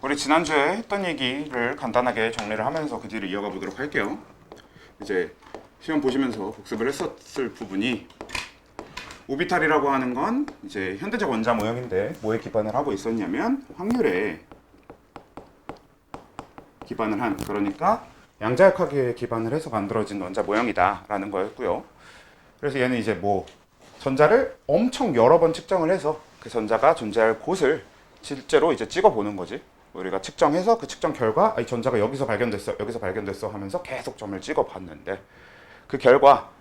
우리 지난주에 했던 얘기를 간단하게 정리를 하면서 그 뒤를 이어가 보도록 할게요. 이제 시험 보시면서 복습을 했었을 부분이 오비탈이라고 하는 건 이제 현대적 원자 모형인데 뭐에 기반을 하고 있었냐면 확률에 기반을 한, 그러니까 양자역학에 기반을 해서 만들어진 원자 모형이다 라는 거였고요. 그래서 얘는 이제 뭐 전자를 엄청 여러 번 측정을 해서 그 전자가 존재할 곳을 실제로 이제 찍어보는 거지. 우리가 측정해서 그 측정 결과 이 전자가 여기서 발견됐어 여기서 발견됐어 하면서 계속 점을 찍어봤는데, 그 결과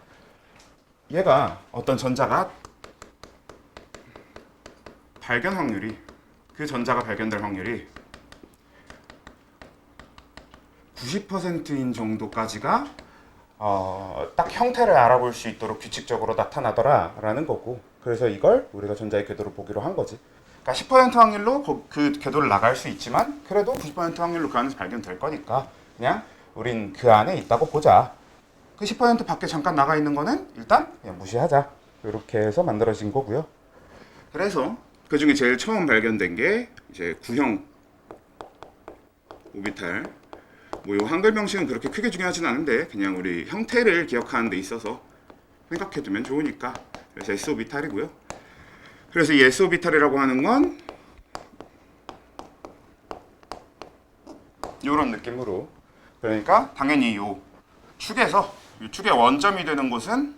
얘가 어떤 전자가 발견 확률이, 그 전자가 발견될 확률이 90%인 정도까지가 딱 형태를 알아볼 수 있도록 규칙적으로 나타나더라 라는 거고, 그래서 이걸 우리가 전자의 궤도를 보기로 한 거지. 그러니까 10% 확률로 그 궤도를 나갈 수 있지만 그래도 90% 확률로 그 안에서 발견될 거니까 그냥 우린 그 안에 있다고 보자. 그 10% 밖에 잠깐 나가 있는 거는 일단 그냥 무시하자. 이렇게 해서 만들어진 거고요. 그래서 그 중에 제일 처음 발견된 게 이제 구형 오비탈. 뭐 이 한글 명칭은 그렇게 크게 중요하진 않은데 그냥 우리 형태를 기억하는 데 있어서 생각해두면 좋으니까, 그래서 S오비탈이고요. 그래서 이 S오비탈이라고 하는 건 이런 느낌으로, 그러니까 당연히 이 축에서 이 축의 원점이 되는 곳은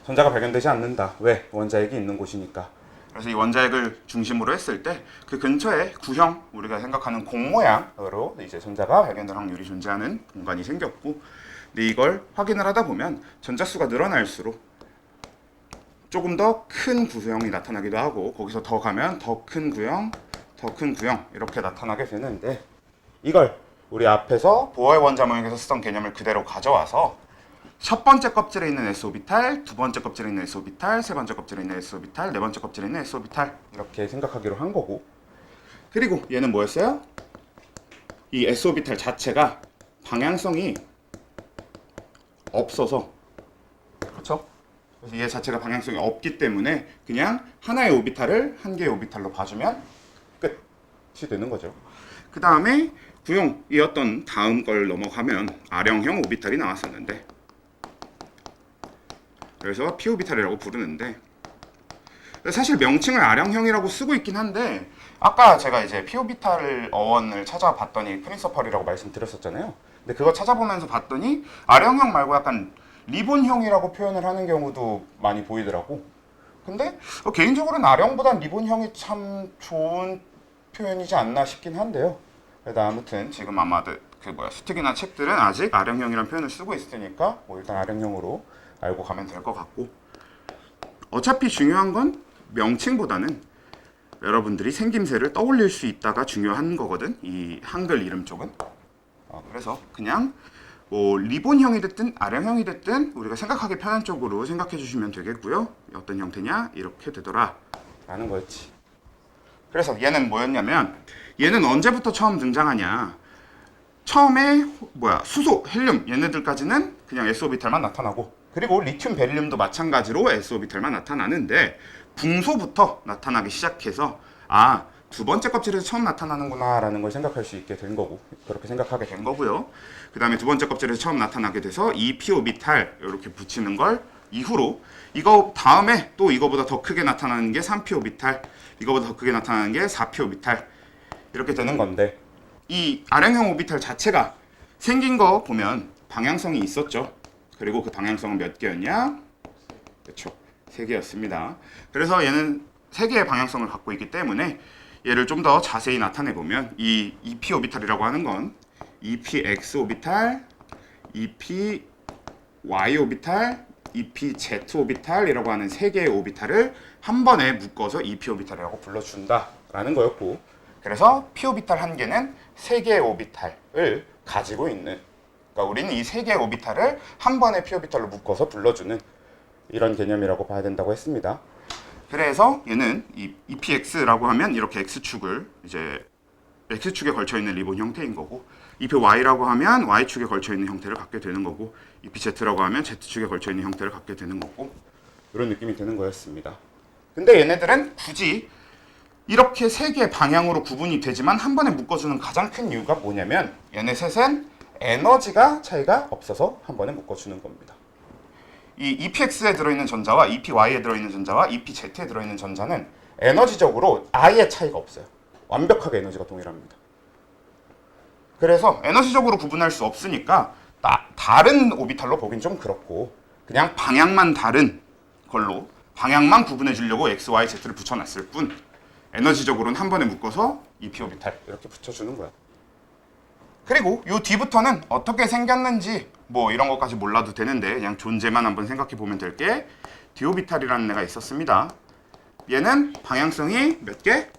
전자가 발견되지 않는다. 왜? 원자핵이 있는 곳이니까. 그래서 이 원자핵을 중심으로 했을 때 그 근처에 구형, 우리가 생각하는 공 모양으로 이제 전자가 발견될 확률이 존재하는 공간이 생겼고, 근데 이걸 확인을 하다 보면 전자수가 늘어날수록 조금 더 큰 구형이 나타나기도 하고, 거기서 더 가면 더 큰 구형, 더 큰 구형 이렇게 나타나게 되는데, 이걸 우리 앞에서 보어의 원자 모형에서 쓰던 개념을 그대로 가져와서 첫 번째 껍질에 있는 S오비탈, 두 번째 껍질에 있는 S오비탈, 세 번째 껍질에 있는 S오비탈, 네 번째 껍질에 있는 S오비탈 이렇게 생각하기로 한 거고, 그리고 얘는 뭐였어요? 이 S오비탈 자체가 방향성이 없어서, 그렇죠? 그래서 얘 자체가 방향성이 없기 때문에 그냥 하나의 오비탈을 한 개의 오비탈로 봐주면 끝이 되는 거죠. 그 다음에 구형이었던 다음 걸 넘어가면 R형형 오비탈이 나왔었는데, 그래서 P오비탈이라고 부르는데, 사실 명칭을 R형형이라고 쓰고 있긴 한데, 아까 제가 이제 P오비탈 어원을 찾아봤더니 프린서펄이라고 말씀드렸었잖아요. 근데 그거 찾아보면서 봤더니 R형형 말고 약간 리본형이라고 표현을 하는 경우도 많이 보이더라고. 근데 개인적으로는 R형보단 리본형이 참 좋은 표현이지 않나 싶긴 한데요. 그래도 아무튼 지금 아마 수특이나 책들은 아직 R형형이라는 표현을 쓰고 있으니까 뭐 일단 R형형으로 알고 가면 될 것 같고, 어차피 중요한 건 명칭보다는 여러분들이 생김새를 떠올릴 수 있다가 중요한 거거든, 이 한글 이름 쪽은. 그래서 그냥 뭐 리본형이 됐든 R형이 됐든 우리가 생각하기 편한 쪽으로 생각해 주시면 되겠고요. 어떤 형태냐? 이렇게 되더라 라는 거였지. 그래서 얘는 뭐였냐면, 얘는 언제부터 처음 등장하냐, 처음에 수소, 헬륨 얘네들까지는 그냥 S오비탈만 나타나고, 그리고 리튬, 베릴륨도 마찬가지로 S오비탈만 나타나는데, 붕소부터 나타나기 시작해서 두 번째 껍질에서 처음 나타나는구나 라는 걸 생각할 수 있게 된 거고, 그렇게 생각하게 된 거고요. 그 다음에 두 번째 껍질에서 처음 나타나게 돼서 2P오비탈 이렇게 붙이는 걸 이후로, 이거 다음에 또 이거보다 더 크게 나타나는 게 3P오비탈, 이거보다 더 크게 나타나는 게 4P오비탈 이렇게 되는 건데, 이 R형형 오비탈 자체가 생긴 거 보면 방향성이 있었죠. 그리고 그 방향성은 몇 개였냐? 그렇죠, 3개였습니다. 그래서 얘는 3개의 방향성을 갖고 있기 때문에 얘를 좀 더 자세히 나타내 보면 이 2p 오비탈이라고 하는 건 2px 오비탈, 2py 오비탈, 2pz 오비탈이라고 하는 3개의 오비탈을 한 번에 묶어서 2p 오비탈이라고 불러준다라는 거였고, 그래서 p 오비탈 한 개는 3개의 오비탈을 가지고 있는, 그러니까 우리는 이 3개의 오비탈을 한 번에 p 오비탈로 묶어서 불러주는 이런 개념이라고 봐야 된다고 했습니다. 그래서 얘는 이 EPX라고 하면 이렇게 X축을 이제 X축에 걸쳐 있는 리본 형태인 거고, EPY라고 하면 Y축에 걸쳐 있는 형태를 갖게 되는 거고, EPZ라고 하면 Z축에 걸쳐 있는 형태를 갖게 되는 거고, 이런 느낌이 드는 거였습니다. 근데 얘네들은 굳이 이렇게 세 개의 방향으로 구분이 되지만 한 번에 묶어주는 가장 큰 이유가 뭐냐면 얘네 셋은 에너지가 차이가 없어서 한 번에 묶어주는 겁니다. 이 EPX에 들어있는 전자와 EPY에 들어있는 전자와 EPZ에 들어있는 전자는 에너지적으로 아예 차이가 없어요. 완벽하게 에너지가 동일합니다. 그래서 에너지적으로 구분할 수 없으니까 다른 오비탈로 보긴 좀 그렇고 그냥 방향만 다른 걸로 방향만 구분해 주려고 X, Y, Z를 붙여놨을 뿐 에너지적으로는 한 번에 묶어서 EP 오비탈 이렇게 붙여주는 거야. 그리고 요 뒤부터는 어떻게 생겼는지 뭐 이런 것까지 몰라도 되는데 그냥 존재만 한번 생각해 보면 될 게 디오비탈이라는 애가 있었습니다. 얘는 방향성이 몇 개?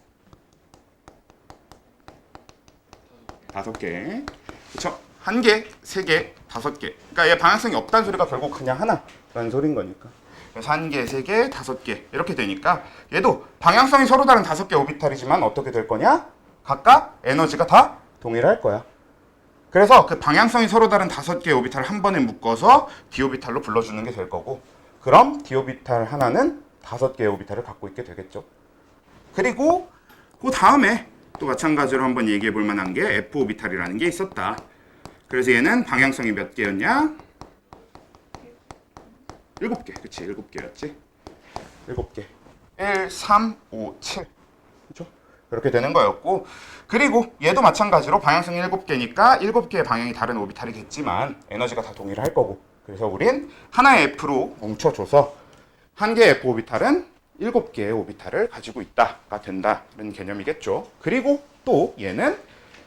5개. 그쵸? 1개, 3개, 5개. 그러니까 얘 방향성이 없다는 소리가 결국 그냥 하나라는 소린 거니까. 그래서 1개, 3개, 5개 이렇게 되니까 얘도 방향성이 서로 다른 5개 오비탈이지만 어떻게 될 거냐? 각각 에너지가 다 동일할 거야. 그래서 그 방향성이 서로 다른 5개의 오비탈을 한 번에 묶어서 디오비탈로 불러주는 게 될 거고 그럼 디오비탈 하나는 5개의 오비탈을 갖고 있게 되겠죠. 그리고 그 다음에 또 마찬가지로 한번 얘기해 볼 만한 게 F 오비탈이라는 게 있었다. 그래서 얘는 방향성이 몇 개였냐? 7개. 그치, 7개였지. 7개. 1, 3, 5, 7. 그죠? 그렇게 되는 거였고 그리고 얘도 마찬가지로 방향성이 7개니까 7개의 방향이 다른 오비탈이겠지만 에너지가 다 동일할 거고 그래서 우린 하나의 F로 뭉쳐줘서 한 개의 F 오비탈은 7개의 오비탈을 가지고 있다가 된다는 개념이겠죠. 그리고 또 얘는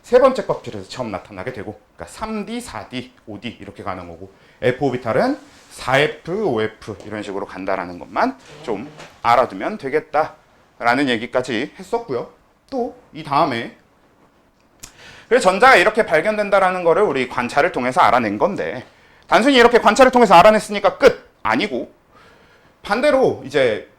세 번째 껍질에서 처음 나타나게 되고 그러니까 3D, 4D, 5D 이렇게 가는 거고 F 오비탈은 4F, 5F 이런 식으로 간다라는 것만 좀 알아두면 되겠다라는 얘기까지 했었고요. 또 이 다음에 그래서 전자가 이렇게 발견된다라는 거를 우리 관찰을 통해서 알아낸 건데 단순히 이렇게 관찰을 통해서 알아냈으니까 끝! 아니고 반대로 이제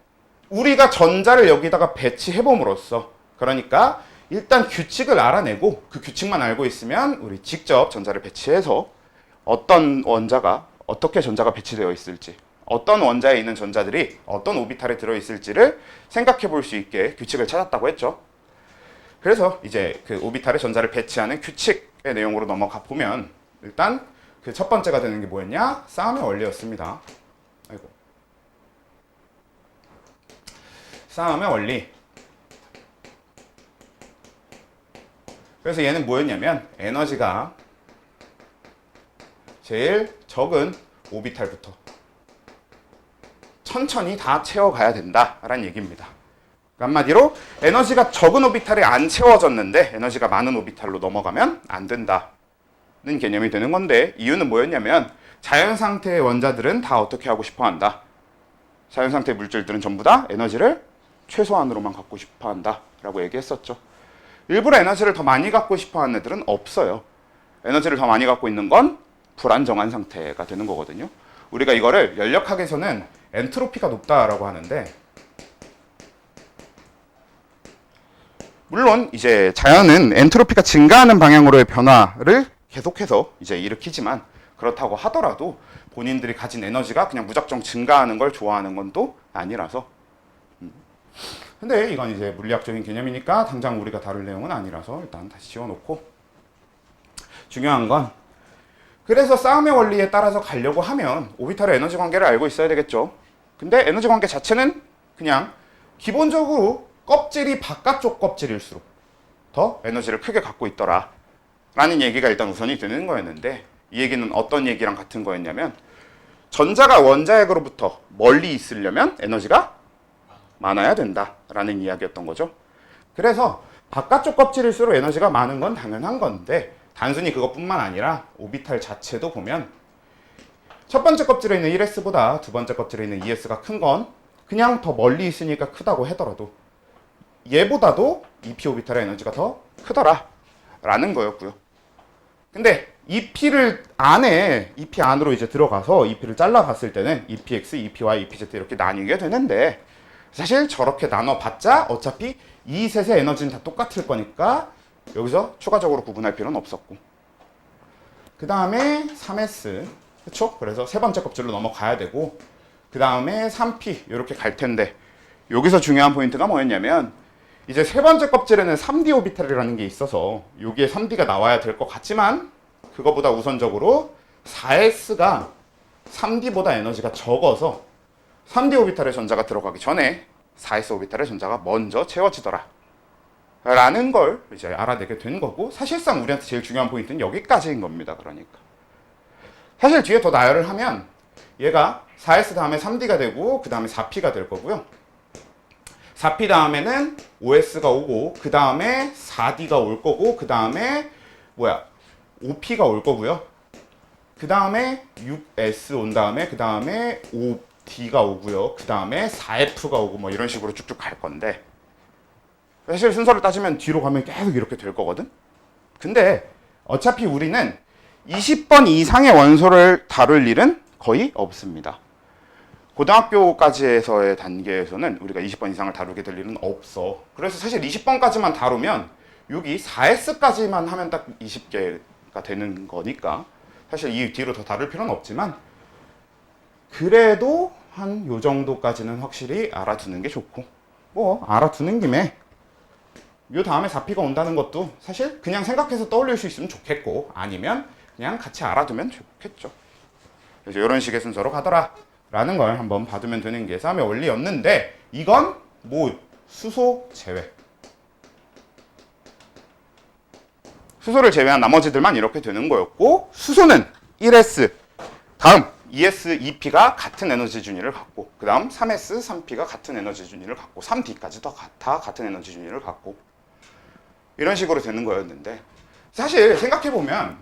우리가 전자를 여기다가 배치해봄으로써 그러니까 일단 규칙을 알아내고 그 규칙만 알고 있으면 우리 직접 전자를 배치해서 어떤 원자가 어떻게 전자가 배치되어 있을지 어떤 원자에 있는 전자들이 어떤 오비탈에 들어있을지를 생각해 볼 수 있게 규칙을 찾았다고 했죠. 그래서 이제 그 오비탈에 전자를 배치하는 규칙의 내용으로 넘어가 보면 일단 그 첫 번째가 되는 게 뭐였냐? 싸움의 원리였습니다. 아이고. 싸움의 원리. 그래서 얘는 뭐였냐면 에너지가 제일 적은 오비탈부터 천천히 다 채워가야 된다라는 얘기입니다. 한마디로 에너지가 적은 오비탈이 안 채워졌는데 에너지가 많은 오비탈로 넘어가면 안 된다는 개념이 되는 건데 이유는 뭐였냐면 자연 상태의 원자들은 다 어떻게 하고 싶어 한다. 자연 상태의 물질들은 전부 다 에너지를 최소한으로만 갖고 싶어 한다 라고 얘기했었죠. 일부러 에너지를 더 많이 갖고 싶어 하는 애들은 없어요. 에너지를 더 많이 갖고 있는 건 불안정한 상태가 되는 거거든요. 우리가 이거를 연력학에서는 엔트로피가 높다라고 하는데 물론 이제 자연은 엔트로피가 증가하는 방향으로의 변화를 계속해서 이제 일으키지만 그렇다고 하더라도 본인들이 가진 에너지가 그냥 무작정 증가하는 걸 좋아하는 건 또 아니라서 근데 이건 이제 물리학적인 개념이니까 당장 우리가 다룰 내용은 아니라서 일단 다시 지워놓고 중요한 건 그래서 싸움의 원리에 따라서 가려고 하면 오비탈의 에너지 관계를 알고 있어야 되겠죠. 근데 에너지 관계 자체는 그냥 기본적으로 껍질이 바깥쪽 껍질일수록 더 에너지를 크게 갖고 있더라 라는 얘기가 일단 우선이 되는 거였는데 이 얘기는 어떤 얘기랑 같은 거였냐면 전자가 원자핵으로부터 멀리 있으려면 에너지가 많아야 된다라는 이야기였던 거죠. 그래서 바깥쪽 껍질일수록 에너지가 많은 건 당연한 건데 단순히 그것뿐만 아니라 오비탈 자체도 보면 첫 번째 껍질에 있는 1s보다 두 번째 껍질에 있는 2s가 큰 건 그냥 더 멀리 있으니까 크다고 하더라도 얘보다도 EP 오비탈의 에너지가 더 크더라 라는 거였고요. 근데 EP를 안에 EP 안으로 이제 들어가서 EP를 잘라봤을 때는 EPX, EPY, EPZ 이렇게 나뉘게 되는데 사실 저렇게 나눠봤자 어차피 이 셋의 에너지는 다 똑같을 거니까 여기서 추가적으로 구분할 필요는 없었고 그 다음에 3s 그쵸? 그래서 세 번째 껍질로 넘어가야 되고 그 다음에 3p 이렇게 갈 텐데 여기서 중요한 포인트가 뭐였냐면 이제 세 번째 껍질에는 3D 오비탈이라는 게 있어서 여기에 3D가 나와야 될 것 같지만 그거보다 우선적으로 4s가 3D보다 에너지가 적어서 3D 오비탈의 전자가 들어가기 전에 4s 오비탈의 전자가 먼저 채워지더라 라는 걸 이제 알아내게 된 거고, 사실상 우리한테 제일 중요한 포인트는 여기까지인 겁니다. 그러니까 사실 뒤에 더 나열을 하면 얘가 4s 다음에 3D가 되고 그 다음에 4P가 될 거고요. 4P 다음에는 5s가 오고 그 다음에 4D가 올 거고 그 다음에 5P가 올 거고요. 그 다음에 6s 온 다음에 그 다음에 5D가 오고요. 그 다음에 4F가 오고 뭐 이런 식으로 쭉쭉 갈 건데, 사실 순서를 따지면 뒤로 가면 계속 이렇게 될 거거든. 근데 어차피 우리는 20번 이상의 원소를 다룰 일은 거의 없습니다. 고등학교까지에서의 단계에서는 우리가 20번 이상을 다루게 될 일은 없어. 그래서 사실 20번까지만 다루면 여기 4S까지만 하면 딱 20개가 되는 거니까 사실 이 뒤로 더 다룰 필요는 없지만, 그래도 한 요 정도까지는 확실히 알아두는 게 좋고, 뭐 알아두는 김에 요 다음에 4P가 온다는 것도 사실 그냥 생각해서 떠올릴 수 있으면 좋겠고, 아니면 그냥 같이 알아두면 좋겠죠. 그래서 이런 식의 순서로 가더라 라는 걸 한번 봐두면 되는 게 싸움의 원리였는데, 이건 뭐 수소 제외, 수소를 제외한 나머지들만 이렇게 되는 거였고, 수소는 1s 다음 2s, 2p가 같은 에너지 준위를 갖고, 그 다음 3s, 3p가 같은 에너지 준위를 갖고, 3d까지도 다 같은 에너지 준위를 갖고, 이런 식으로 되는 거였는데, 사실 생각해보면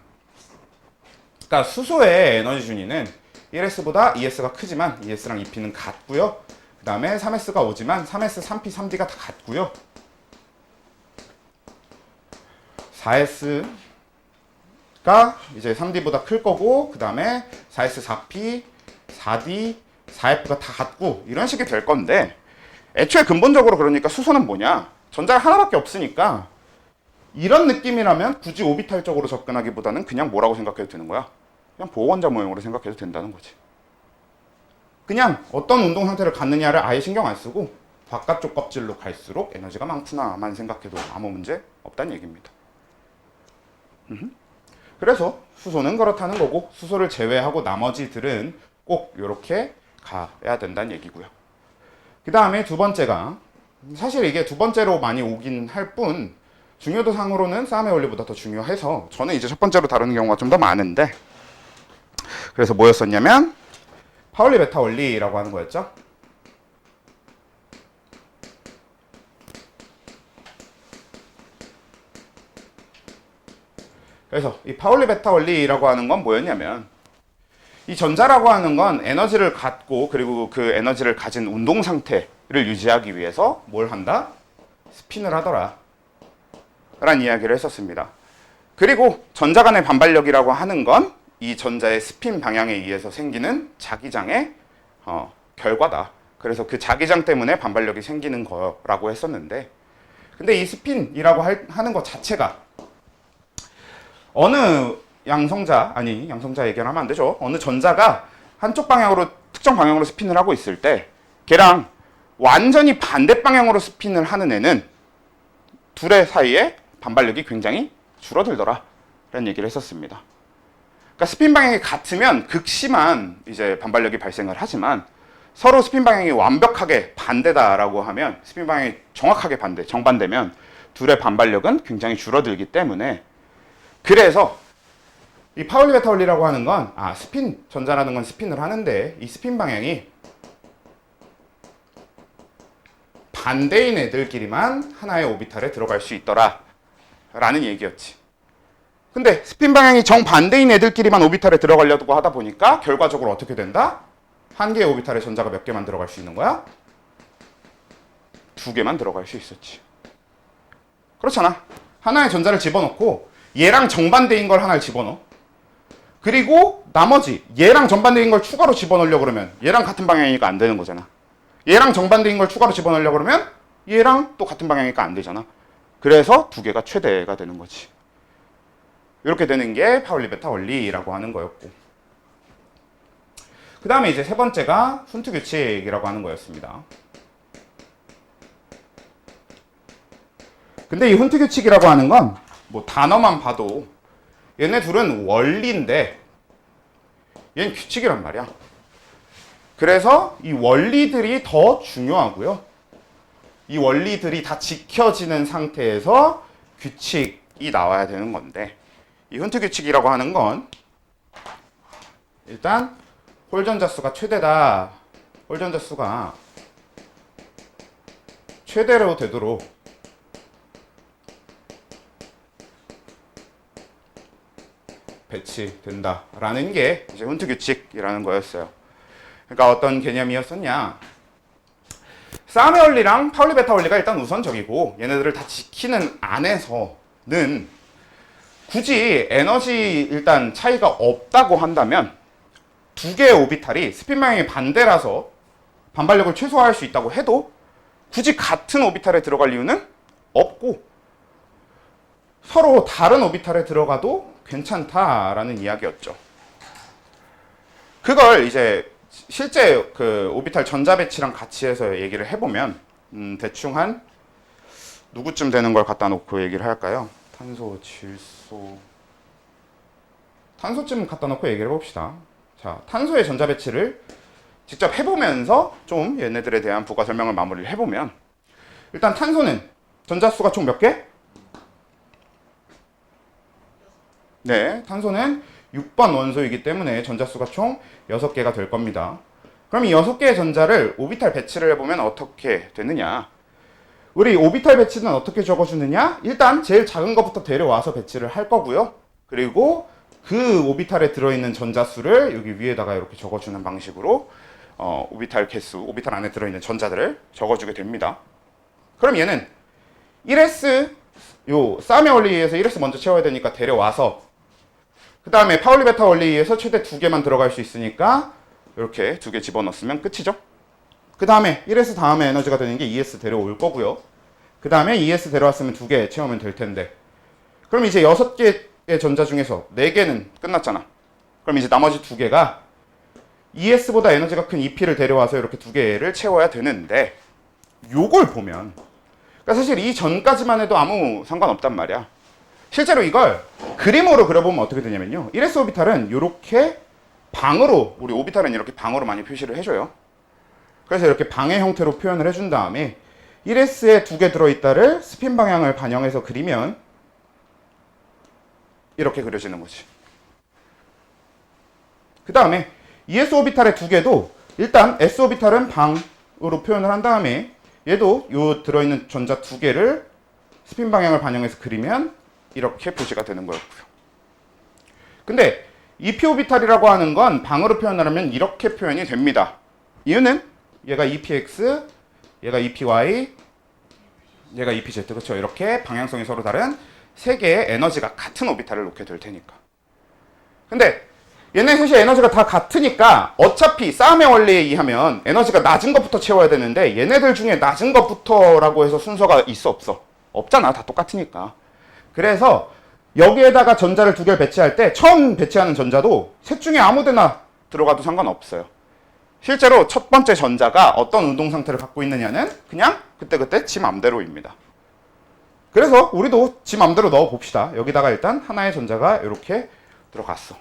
그러니까 수소의 에너지 준위는 1s보다 2s가 크지만 2s랑 2p는 같고요. 그 다음에 3s가 오지만 3s, 3p, 3d가 다 같고요. 4s가 이제 3d보다 클 거고, 그 다음에 4s, 4p, 4d, 4f가 다 같고, 이런 식이 될 건데, 애초에 근본적으로 그러니까 수소는 뭐냐? 전자가 하나밖에 없으니까 이런 느낌이라면 굳이 오비탈적으로 접근하기보다는 그냥 뭐라고 생각해도 되는 거야? 그냥 보호원자 모형으로 생각해도 된다는 거지. 그냥 어떤 운동 상태를 갖느냐를 아예 신경 안 쓰고 바깥쪽 껍질로 갈수록 에너지가 많구나만 생각해도 아무 문제 없다는 얘기입니다. 그래서 수소는 그렇다는 거고, 수소를 제외하고 나머지들은 꼭 이렇게 가야 된다는 얘기고요. 그 다음에 두 번째가, 사실 이게 두 번째로 많이 오긴 할 뿐 중요도 상으로는 싸움의 원리보다 더 중요해서 저는 이제 첫 번째로 다루는 경우가 좀 더 많은데, 그래서 뭐였었냐면 파울리 베타 원리라고 하는 거였죠. 그래서 이 파울리 베타 원리라고 하는 건 뭐였냐면, 이 전자라고 하는 건 에너지를 갖고 그리고 그 에너지를 가진 운동 상태를 유지하기 위해서 뭘 한다? 스핀을 하더라 라는 이야기를 했었습니다. 그리고 전자 간의 반발력이라고 하는 건 이 전자의 스핀 방향에 의해서 생기는 자기장의 결과다. 그래서 그 자기장 때문에 반발력이 생기는 거라고 했었는데, 근데 이 스핀이라고 하는 것 자체가 어느 양성자 얘기를 하면 안 되죠. 어느 전자가 한쪽 방향으로, 특정 방향으로 스핀을 하고 있을 때 걔랑 완전히 반대 방향으로 스핀을 하는 애는 둘의 사이에 반발력이 굉장히 줄어들더라 라는 얘기를 했었습니다. 그러니까 스핀 방향이 같으면 극심한 이제 반발력이 발생을 하지만, 서로 스핀 방향이 완벽하게 반대다라고 하면, 스핀 방향이 정확하게 정반대면 둘의 반발력은 굉장히 줄어들기 때문에, 그래서 이 파울리 베타 원리라고 하는 건, 스핀 전자라는 건 스핀을 하는데 이 스핀 방향이 반대인 애들끼리만 하나의 오비탈에 들어갈 수 있더라 라는 얘기였지. 근데 스핀 방향이 정반대인 애들끼리만 오비탈에 들어가려고 하다 보니까 결과적으로 어떻게 된다? 한 개의 오비탈에 전자가 몇 개만 들어갈 수 있는 거야? 2개만 들어갈 수 있었지. 그렇잖아. 하나의 전자를 집어넣고 얘랑 정반대인 걸 하나를 집어넣어. 그리고 나머지 얘랑 정반대인 걸 추가로 집어넣으려고 그러면 얘랑 같은 방향이니까 안 되는 거잖아. 얘랑 정반대인 걸 추가로 집어넣으려고 그러면 얘랑 또 같은 방향이니까 안 되잖아. 그래서 2개가 최대가 되는 거지. 이렇게 되는 게 파울리 베타 원리라고 하는 거였고, 그 다음에 이제 세 번째가 훈트 규칙이라고 하는 거였습니다. 근데 이 훈트 규칙이라고 하는 건 뭐 단어만 봐도 얘네 둘은 원리인데 얘는 규칙이란 말이야. 그래서 이 원리들이 더 중요하고요. 이 원리들이 다 지켜지는 상태에서 규칙이 나와야 되는 건데 이 훈트 규칙이라고 하는 건 일단 홀전자수가 최대다. 홀전자수가 최대로 되도록 배치된다라는 게 이제 훈트 규칙이라는 거였어요. 그러니까 어떤 개념이었었냐? 싸움의 원리랑 파울리 베타 원리가 일단 우선적이고 얘네들을 다 지키는 안에서는 굳이 에너지 일단 차이가 없다고 한다면 두 개의 오비탈이 스핀 방향이 반대라서 반발력을 최소화할 수 있다고 해도 굳이 같은 오비탈에 들어갈 이유는 없고 서로 다른 오비탈에 들어가도 괜찮다라는 이야기였죠. 그걸 이제 실제 그 오비탈 전자 배치랑 같이 해서 얘기를 해보면 대충 한 누구쯤 되는 걸 갖다 놓고 얘기를 할까요? 탄소, 질소, 탄소쯤 갖다 놓고 얘기를 해봅시다. 자, 탄소의 전자 배치를 직접 해보면서 좀 얘네들에 대한 부가 설명을 마무리를 해보면 일단 탄소는 전자수가 총 몇 개? 네, 탄소는 6번 원소이기 때문에 전자수가 총 6개가 될 겁니다. 그럼 이 6개의 전자를 오비탈 배치를 해보면 어떻게 되느냐? 우리 오비탈 배치는 어떻게 적어주느냐? 일단 제일 작은 것부터 데려와서 배치를 할 거고요. 그리고 그 오비탈에 들어있는 전자수를 여기 위에다가 이렇게 적어주는 방식으로 오비탈 개수, 오비탈 안에 들어있는 전자들을 적어주게 됩니다. 그럼 얘는 1s, 요 싸움의 원리에 의해서 1s 먼저 채워야 되니까 데려와서 그 다음에 파울리 베타 원리에 의해서 최대 2개만 들어갈 수 있으니까 이렇게 2개 집어넣었으면 끝이죠. 그 다음에 1s 다음에 에너지가 되는 게 2s 데려올 거고요. 그 다음에 2s 데려왔으면 2개 채우면 될 텐데 그럼 이제 6개의 전자 중에서 4개는 끝났잖아. 그럼 이제 나머지 2개가 ES보다 에너지가 큰 EP를 데려와서 이렇게 2개를 채워야 되는데 요걸 보면 그러니까 사실 이 전까지만 해도 아무 상관없단 말이야. 실제로 이걸 그림으로 그려보면 어떻게 되냐면요. 1s 오비탈은 이렇게 방으로 우리 오비탈은 이렇게 방으로 많이 표시를 해줘요. 그래서 이렇게 방의 형태로 표현을 해준 다음에 1s에 2개 들어있다를 스핀 방향을 반영해서 그리면 이렇게 그려지는 거지. 그 다음에 ES 오비탈의 2개도 일단 S 오비탈은 방으로 표현을 한 다음에 얘도 요 들어있는 전자 2개를 스핀 방향을 반영해서 그리면 이렇게 표시가 되는 거였고요. 근데 EP 오비탈이라고 하는 건 방으로 표현을 하면 이렇게 표현이 됩니다. 이유는 얘가 EPX, 얘가 EPY, 얘가 EPZ, 그렇죠? 이렇게 방향성이 서로 다른 3개의 에너지가 같은 오비탈을 놓게 될 테니까. 근데 얘네 셋이 에너지가 다 같으니까 어차피 싸움의 원리에 의하면 에너지가 낮은 것부터 채워야 되는데 얘네들 중에 낮은 것부터라고 해서 순서가 있어 없어? 없잖아. 다 똑같으니까. 그래서 여기에다가 전자를 2개를 배치할 때 처음 배치하는 전자도 셋 중에 아무 데나 들어가도 상관없어요. 실제로 첫 번째 전자가 어떤 운동 상태를 갖고 있느냐는 그냥 그때그때 지 맘대로입니다. 그래서 우리도 지 맘대로 넣어 봅시다. 여기다가 일단 하나의 전자가 이렇게 들어갔어.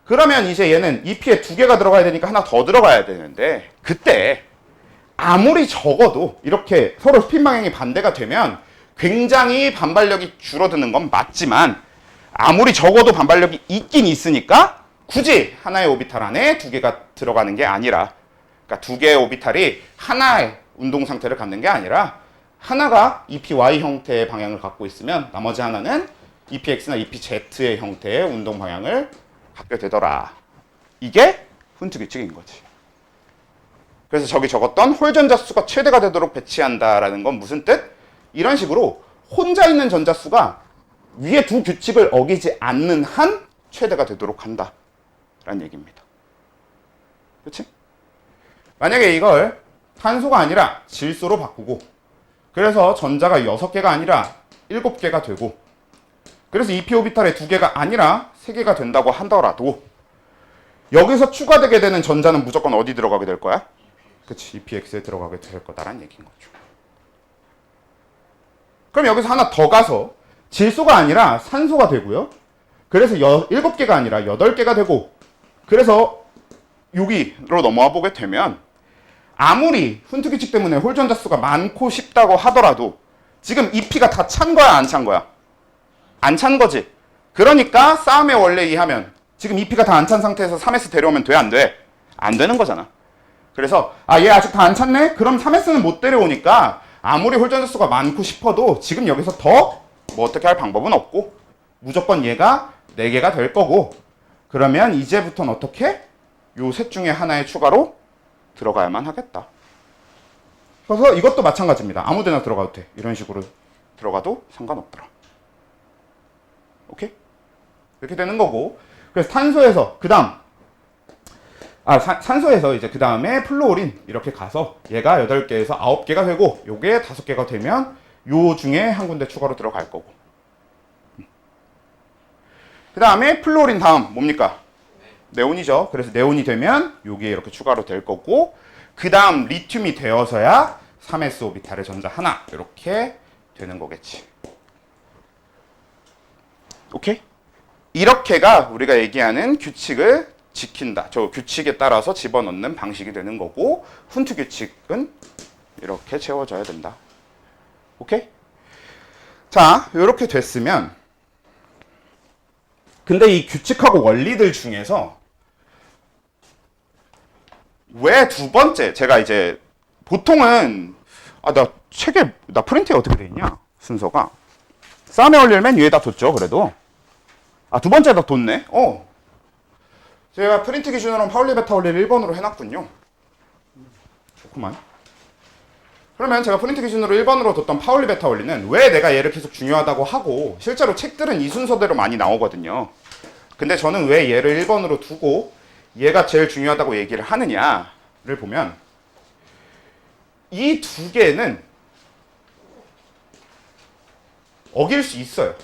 그러면 이제 얘는 EP에 2개가 들어가야 되니까 하나 더 들어가야 되는데 그때 아무리 적어도 이렇게 서로 스핀 방향이 반대가 되면 굉장히 반발력이 줄어드는 건 맞지만 아무리 적어도 반발력이 있긴 있으니까 굳이 하나의 오비탈 안에 2개가 들어가는 게 아니라 그러니까 2개의 오비탈이 하나의 운동 상태를 갖는 게 아니라 하나가 EPY 형태의 방향을 갖고 있으면 나머지 하나는 EPX나 EPZ의 형태의 운동 방향을 갖게 되더라. 이게 훈트 규칙인 거지. 그래서 저기 적었던 홀 전자수가 최대가 되도록 배치한다라는 건 무슨 뜻? 이런 식으로 혼자 있는 전자수가 위에 두 규칙을 어기지 않는 한 최대가 되도록 한다 라는 얘기입니다. 그렇지? 만약에 이걸 탄소가 아니라 질소로 바꾸고 그래서 전자가 6개가 아니라 7개가 되고 그래서 EP 오비탈에 2개가 아니라 3개가 된다고 하더라도 여기서 추가되게 되는 전자는 무조건 어디 들어가게 될 거야? 그치, EPX에 들어가게 될 거다라는 얘기인 거죠. 그럼 여기서 하나 더 가서 질소가 아니라 산소가 되고요. 그래서 7개가 아니라 8개가 되고, 그래서 여기로 넘어와 보게 되면 아무리 훈트 규칙 때문에 홀 전자 수가 많고 쉽다고 하더라도 지금 이 P가 다 찬 거야, 안 찬 거야? 안 찬 거지. 그러니까 싸움의 원리에 의하면 지금 이 P가 다 안 찬 상태에서 3S 데려오면 돼, 안 돼? 안 되는 거잖아. 그래서 얘 아직 다 안 찼네? 그럼 3S는 못 데려오니까 아무리 홀 전자 수가 많고 싶어도 지금 여기서 더 뭐 어떻게 할 방법은 없고 무조건 얘가 4개가 될 거고, 그러면 이제부터는 어떻게? 요 셋 중에 하나에 추가로 들어가야만 하겠다. 그래서 이것도 마찬가지입니다. 아무 데나 들어가도 돼. 이런 식으로 들어가도 상관없더라. 오케이? 이렇게 되는 거고, 그래서 탄소에서 그 다음 산소에서 이제 그 다음에 플루오린 이렇게 가서 얘가 8개에서 9개가 되고 요게 5개가 되면 요 중에 한 군데 추가로 들어갈 거고, 그 다음에 플루오린 다음 뭡니까? 네온이죠. 그래서 네온이 되면 요게 이렇게 추가로 될 거고, 그 다음 리튬이 되어서야 3s 오비탈의 전자 하나 이렇게 되는 거겠지. 오케이? 이렇게가 우리가 얘기하는 규칙을 지킨다. 저 규칙에 따라서 집어넣는 방식이 되는 거고, 훈트 규칙은 이렇게 채워져야 된다. 오케이? 자, 이렇게 됐으면, 근데 이 규칙하고 원리들 중에서 왜 두 번째, 제가 이제 보통은 나 프린트에 어떻게 돼 있냐? 순서가 싸움의 원리를 맨 위에다 뒀죠. 그래도 두 번째에다 뒀네. 제가 프린트 기준으로는 파울리 베타 원리를 1번으로 해놨군요. 좋구만. 그러면 제가 프린트 기준으로 1번으로 뒀던 파울리 베타 원리는 왜 내가 얘를 계속 중요하다고 하고, 실제로 책들은 이 순서대로 많이 나오거든요. 근데 저는 왜 얘를 1번으로 두고 얘가 제일 중요하다고 얘기를 하느냐를 보면, 이 두 개는 어길 수 있어요.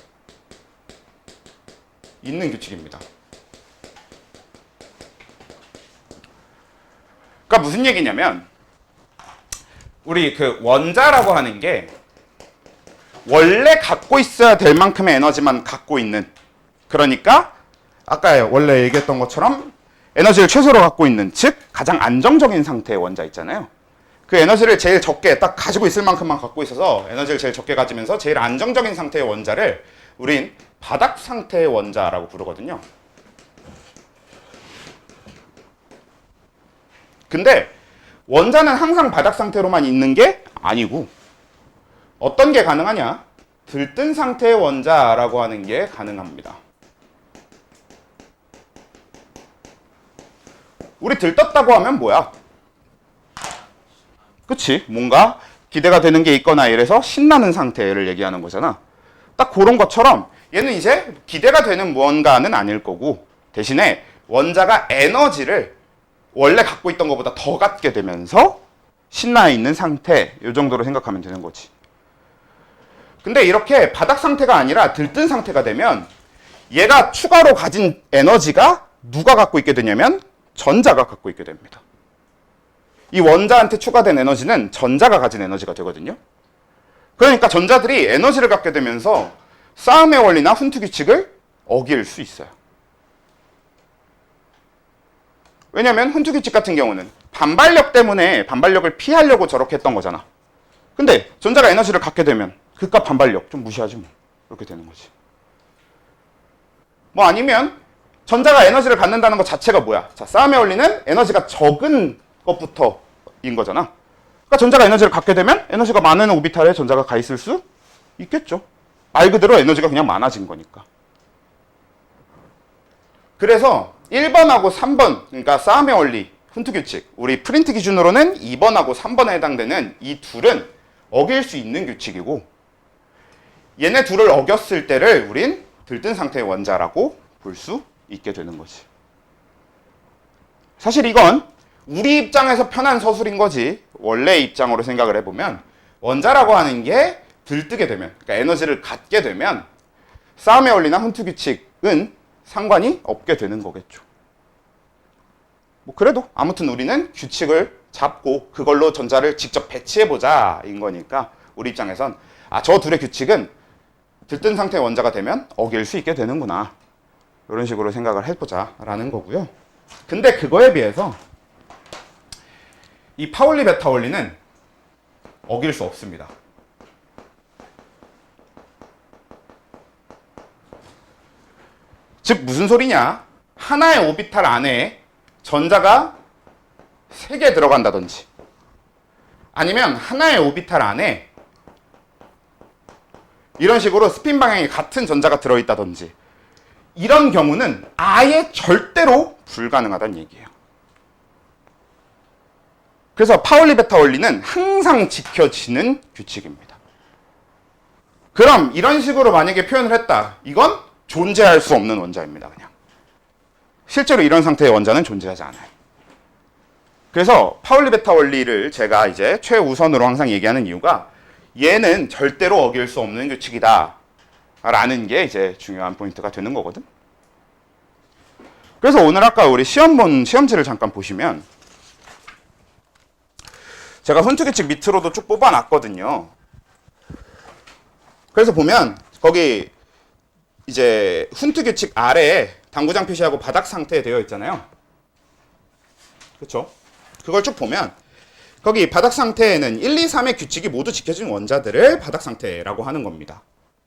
있는 규칙입니다. 그러니까 무슨 얘기냐면, 우리 그 원자라고 하는 게 원래 갖고 있어야 될 만큼의 에너지만 갖고 있는, 그러니까 아까 원래 얘기했던 것처럼 에너지를 최소로 갖고 있는, 즉 가장 안정적인 상태의 원자 있잖아요. 그 에너지를 제일 적게 딱 가지고 있을 만큼만 갖고 있어서 에너지를 제일 적게 가지면서 제일 안정적인 상태의 원자를 우린 바닥 상태의 원자라고 부르거든요. 근데 원자는 항상 바닥 상태로만 있는 게 아니고, 어떤 게 가능하냐? 들뜬 상태의 원자라고 하는 게 가능합니다. 우리 들떴다고 하면 뭐야? 그치? 뭔가 기대가 되는 게 있거나 이래서 신나는 상태를 얘기하는 거잖아. 딱 그런 것처럼 얘는 이제 기대가 되는 무언가는 아닐 거고, 대신에 원자가 에너지를 원래 갖고 있던 것보다 더 갖게 되면서 신나 있는 상태, 이 정도로 생각하면 되는 거지. 근데 이렇게 바닥 상태가 아니라 들뜬 상태가 되면 얘가 추가로 가진 에너지가 누가 갖고 있게 되냐면 전자가 갖고 있게 됩니다. 이 원자한테 추가된 에너지는 전자가 가진 에너지가 되거든요. 그러니까 전자들이 에너지를 갖게 되면서 싸움의 원리나 훈트 규칙을 어길 수 있어요. 왜냐면 훈트 규칙 같은 경우는 반발력 때문에 반발력을 피하려고 저렇게 했던 거잖아. 근데 전자가 에너지를 갖게 되면 그깟 반발력 좀 무시하지 뭐. 그렇게 되는 거지. 뭐 아니면 전자가 에너지를 갖는다는 것 자체가 뭐야? 자, 싸움의 원리는 에너지가 적은 것부터인 거잖아. 그러니까 전자가 에너지를 갖게 되면 에너지가 많은 오비탈에 전자가 가 있을 수 있겠죠. 말 그대로 에너지가 그냥 많아진 거니까. 그래서 1번하고 3번, 그러니까 싸움의 원리, 훈트 규칙, 우리 프린트 기준으로는 2번하고 3번에 해당되는 이 둘은 어길 수 있는 규칙이고, 얘네 둘을 어겼을 때를 우린 들뜬 상태의 원자라고 볼 수 있게 되는 거지. 사실 이건 우리 입장에서 편한 서술인 거지, 원래 입장으로 생각을 해보면 원자라고 하는 게 들뜨게 되면, 그러니까 에너지를 갖게 되면 싸움의 원리나 훈트 규칙은 상관이 없게 되는 거겠죠. 뭐 그래도 아무튼 우리는 규칙을 잡고 그걸로 전자를 직접 배치해보자 인 거니까 우리 입장에선 아, 저 둘의 규칙은 들뜬 상태의 원자가 되면 어길 수 있게 되는구나. 이런 식으로 생각을 해보자라는 거고요. 근데 그거에 비해서 이 파울리 베타 원리는 어길 수 없습니다. 즉 무슨 소리냐? 하나의 오비탈 안에 전자가 3개 들어간다든지 아니면 하나의 오비탈 안에 이런 식으로 스핀 방향이 같은 전자가 들어있다든지 이런 경우는 아예 절대로 불가능하다는 얘기예요. 그래서 파울리 베타 원리는 항상 지켜지는 규칙입니다. 그럼 이런 식으로 만약에 표현을 했다. 이건 존재할 수 없는 원자입니다. 그냥. 실제로 이런 상태의 원자는 존재하지 않아요. 그래서 파울리 베타 원리를 제가 이제 최우선으로 항상 얘기하는 이유가 얘는 절대로 어길 수 없는 규칙이다 라는 게 이제 중요한 포인트가 되는 거거든. 그래서 오늘 아까 우리 시험지를 잠깐 보시면 제가 훈트 규칙 밑으로도 쭉 뽑아놨거든요. 그래서 보면 거기 이제 훈트 규칙 아래에 당구장 표시하고 바닥 상태 되어 있잖아요. 그렇죠? 그걸 쭉 보면 거기 바닥 상태에는 1, 2, 3의 규칙이 모두 지켜진 원자들을 바닥 상태라고 하는 겁니다.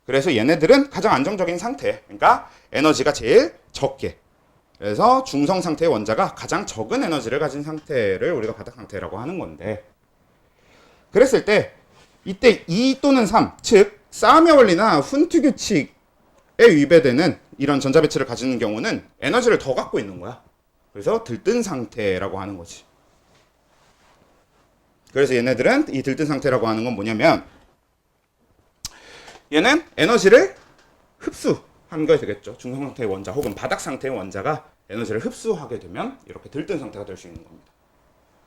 그래서 얘네들은 가장 안정적인 상태, 그러니까 에너지가 제일 적게. 그래서 중성 상태의 원자가 가장 적은 에너지를 가진 상태를 우리가 바닥 상태라고 하는 건데, 그랬을 때 이때 2 또는 3, 즉 싸움의 원리나 훈트 규칙에 위배되는 이런 전자 배치를 가지는 경우는 에너지를 더 갖고 있는 거야. 그래서 들뜬 상태라고 하는 거지. 그래서 얘네들은 이 들뜬 상태라고 하는 건 뭐냐면 얘는 에너지를 흡수한 게 되겠죠. 중성 상태의 원자 혹은 바닥 상태의 원자가 에너지를 흡수하게 되면 이렇게 들뜬 상태가 될 수 있는 겁니다.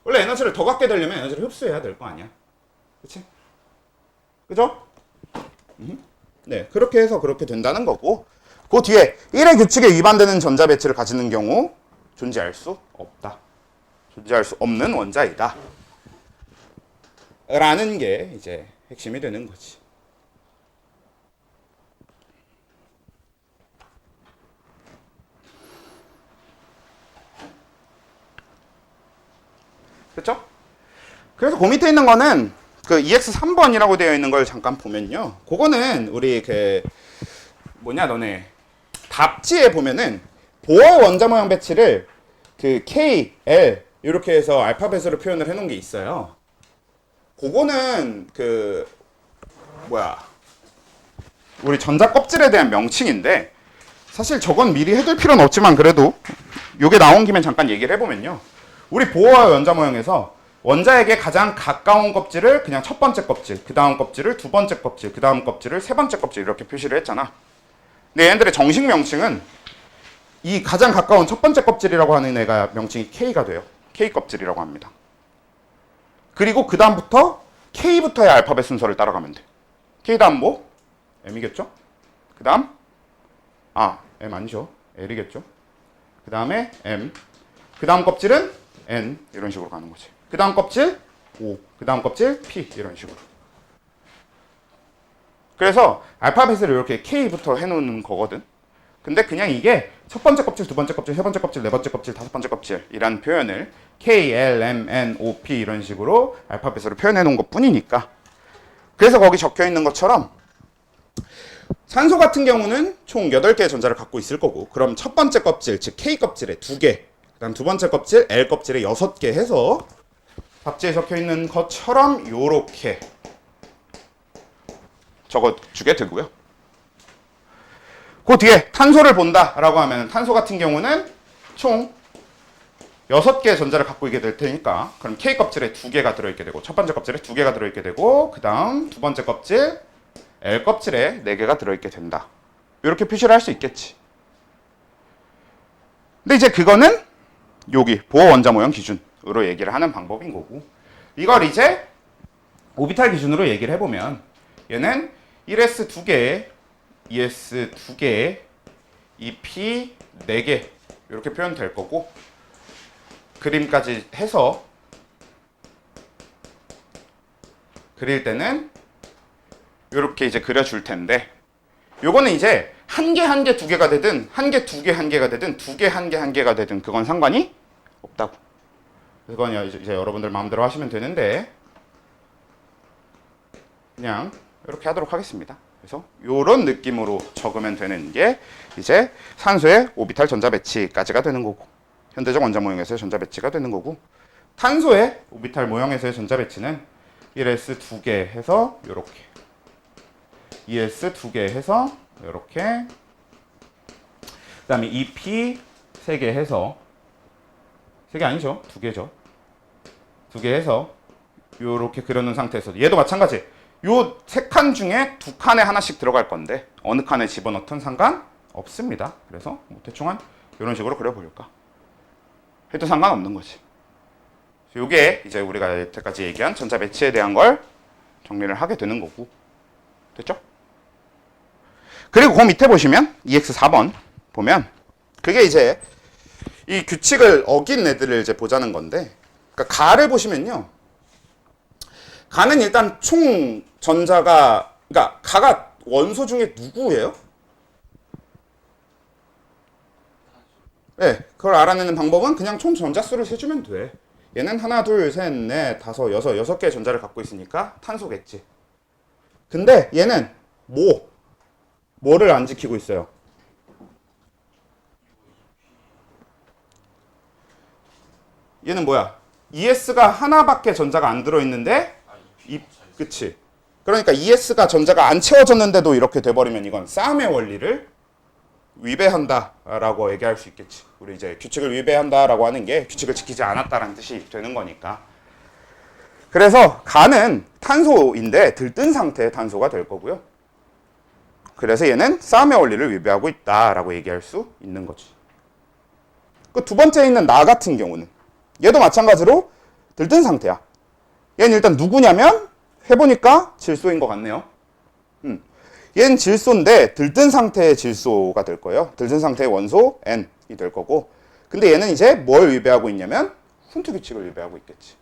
원래 에너지를 더 갖게 되려면 에너지를 흡수해야 될 거 아니야. 그치? 그죠? 네, 그렇게 해서 그렇게 된다는 거고, 그 뒤에 1의 규칙에 위반되는 전자 배치를 가지는 경우 존재할 수 없다. 존재할 수 없는 원자이다. 라는 게 이제 핵심이 되는 거지. 그렇죠? 그래서 그 밑에 있는 거는 그 EX3번이라고 되어 있는 걸 잠깐 보면요. 그거는 우리 너네 답지에 보면은 보어 원자 모형 배치를 그 K, L 이렇게 해서 알파벳으로 표현을 해놓은 게 있어요. 그거는 우리 전자 껍질에 대한 명칭인데 사실 저건 미리 해둘 필요는 없지만 그래도 요게 나온 김에 잠깐 얘기를 해보면요. 우리 보어 원자 모형에서 원자에게 가장 가까운 껍질을 그냥 첫 번째 껍질, 그 다음 껍질을 두 번째 껍질, 그 다음 껍질을 세 번째 껍질 이렇게 표시를 했잖아. 근데 얘네들의 정식 명칭은 이 가장 가까운 첫 번째 껍질이라고 하는 애가 명칭이 K가 돼요. K 껍질이라고 합니다. 그리고 그 다음부터 K부터의 알파벳 순서를 따라가면 돼. K 다음 뭐? M이겠죠? 그 다음? M 아니죠. L이겠죠? 그 다음에 M. 그 다음 껍질은 N. 이런 식으로 가는 거지. 그 다음 껍질 O. 그 다음 껍질 P. 이런 식으로. 그래서 알파벳을 이렇게 K부터 해놓는 거거든. 근데 그냥 이게 첫 번째 껍질, 두 번째 껍질, 세 번째 껍질, 네 번째 껍질, 다섯 번째 껍질 이란 표현을 K, L, M, N, O, P 이런 식으로 알파벳으로 표현해 놓은 것 뿐이니까. 그래서 거기 적혀 있는 것처럼 산소 같은 경우는 총 8개의 전자를 갖고 있을 거고, 그럼 첫 번째 껍질, 즉 K 껍질에 2개, 그 다음 두 번째 껍질 L 껍질에 6개 해서 답지에 적혀 있는 것처럼 요렇게 적어주게 되고요. 그 뒤에 탄소를 본다라고 하면 탄소 같은 경우는 총 6개의 전자를 갖고 있게 될 테니까 그럼 K 껍질에 2개가 들어있게 되고 첫 번째 껍질에 2개가 들어있게 되고 그 다음 두 번째 껍질 L 껍질에 4개가 들어있게 된다. 이렇게 표시를 할 수 있겠지. 근데 이제 그거는 여기 보어 원자 모형 기준으로 얘기를 하는 방법인 거고, 이걸 이제 오비탈 기준으로 얘기를 해보면 얘는 1s 2개, 2s 2개, 2p 4개 이렇게 표현될 거고, 그림까지 해서 그릴 때는 이렇게 이제 그려줄 텐데, 요거는 이제 한 개 한 개 두 개가 되든 한 개 두 개 한 개가 되든 두 개 한 개 한 개가 되든 그건 상관이 없다고. 그건 이제 여러분들 마음대로 하시면 되는데 그냥 이렇게 하도록 하겠습니다. 그래서 이런 느낌으로 적으면 되는 게 이제 산소의 오비탈 전자 배치까지가 되는 거고, 현대적 원자 모형에서의 전자 배치가 되는 거고, 탄소의 오비탈 모형에서의 전자 배치는 1s 2개 해서 이렇게, 2s 2개 해서 이렇게, 그다음에 2p 3개 해서, 3개 아니죠? 2개죠. 2개 해서 이렇게 그려놓은 상태에서 얘도 마찬가지. 요 3칸 중에 2칸에 하나씩 들어갈 건데 어느 칸에 집어넣든 상관없습니다. 그래서 뭐 대충 한 이런 식으로 그려볼까 해도 상관없는 거지. 요게 이제 우리가 여태까지 얘기한 전자 배치에 대한 걸 정리를 하게 되는 거고. 됐죠? 그리고 그 밑에 보시면 EX4번 보면 그게 이제 이 규칙을 어긴 애들을 이제 보자는 건데, 그러니까 가를 보시면요. 가는 일단 총 전자가, 그러니까 가가 원소 중에 누구예요? 네, 그걸 알아내는 방법은 그냥 총 전자수를 세주면 돼. 얘는 하나, 둘, 셋, 넷, 다섯, 여섯 개의 전자를 갖고 있으니까 탄소겠지. 근데 얘는 뭐를 안 지키고 있어요? 얘는 뭐야? ES가 하나밖에 전자가 안 들어있는데, 그치? 그러니까 ES가 전자가 안 채워졌는데도 이렇게 돼버리면 이건 싸움의 원리를 위배한다라고 얘기할 수 있겠지. 우리 이제 규칙을 위배한다라고 하는 게 규칙을 지키지 않았다라는 뜻이 되는 거니까. 그래서 가는 탄소인데 들뜬 상태의 탄소가 될 거고요. 그래서 얘는 싸움의 원리를 위배하고 있다라고 얘기할 수 있는 거지. 그 두 번째에 있는 나 같은 경우는 얘도 마찬가지로 들뜬 상태야. 얘는 일단 누구냐면 해보니까 질소인 것 같네요. 얘는 질소인데 들뜬 상태의 질소가 될 거예요. 들뜬 상태의 원소 N이 될 거고, 근데 얘는 이제 뭘 위배하고 있냐면 훈트 규칙을 위배하고 있겠지.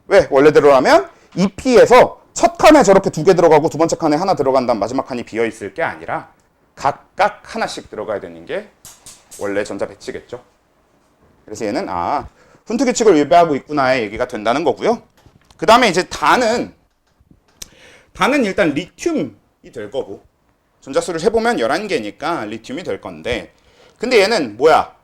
왜? 원래대로라면 2P에서 첫 칸에 저렇게 2개 들어가고 두 번째 칸에 하나 들어간 다음 마지막 칸이 비어있을 게 아니라 각각 하나씩 들어가야 되는 게 원래 전자 배치겠죠. 그래서 얘는 훈트 규칙을 위배하고 있구나의 얘기가 된다는 거고요. 그 다음에 이제 단은 일단 리튬이 될 거고, 전자수를 해보면 11개니까 리튬이 될 건데, 근데 얘는 뭐야?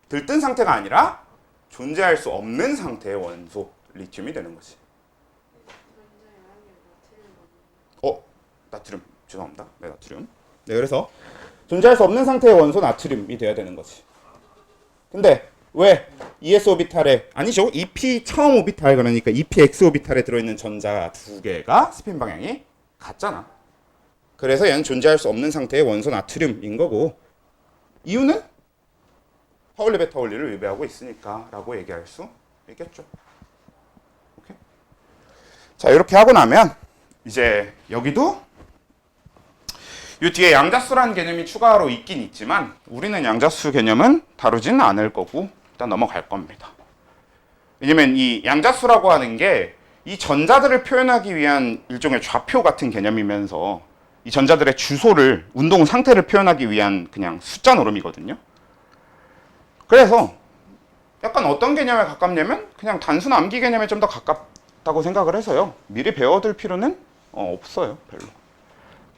들뜬 상태가 아니라 존재할 수 없는 상태의 원소 리튬이 되는 거지. 나트륨. 죄송합니다. 네, 나트륨. 네, 그래서 존재할 수 없는 상태의 원소 나트륨이 돼야 되는 거지. 근데 왜? ES 오비탈에, 아니죠. EP 처음 오비탈, 그러니까 EPX 오비탈에 들어있는 전자 2개가 스핀 방향이 같잖아. 그래서 얘는 존재할 수 없는 상태의 원소 나트륨인 거고, 이유는 파울리 베타 원리를 위배하고 있으니까 라고 얘기할 수 있겠죠. 오케이? 자, 이렇게 하고 나면 이제 여기도 이 뒤에 양자수라는 개념이 추가로 있긴 있지만 우리는 양자수 개념은 다루지는 않을 거고 일단 넘어갈 겁니다. 왜냐면 이 양자수라고 하는 게 이 전자들을 표현하기 위한 일종의 좌표 같은 개념이면서 이 전자들의 주소를, 운동 상태를 표현하기 위한 그냥 숫자 노름이거든요. 그래서 약간 어떤 개념에 가깝냐면 그냥 단순 암기 개념에 좀 더 가깝다고 생각을 해서요. 미리 배워둘 필요는 없어요, 별로.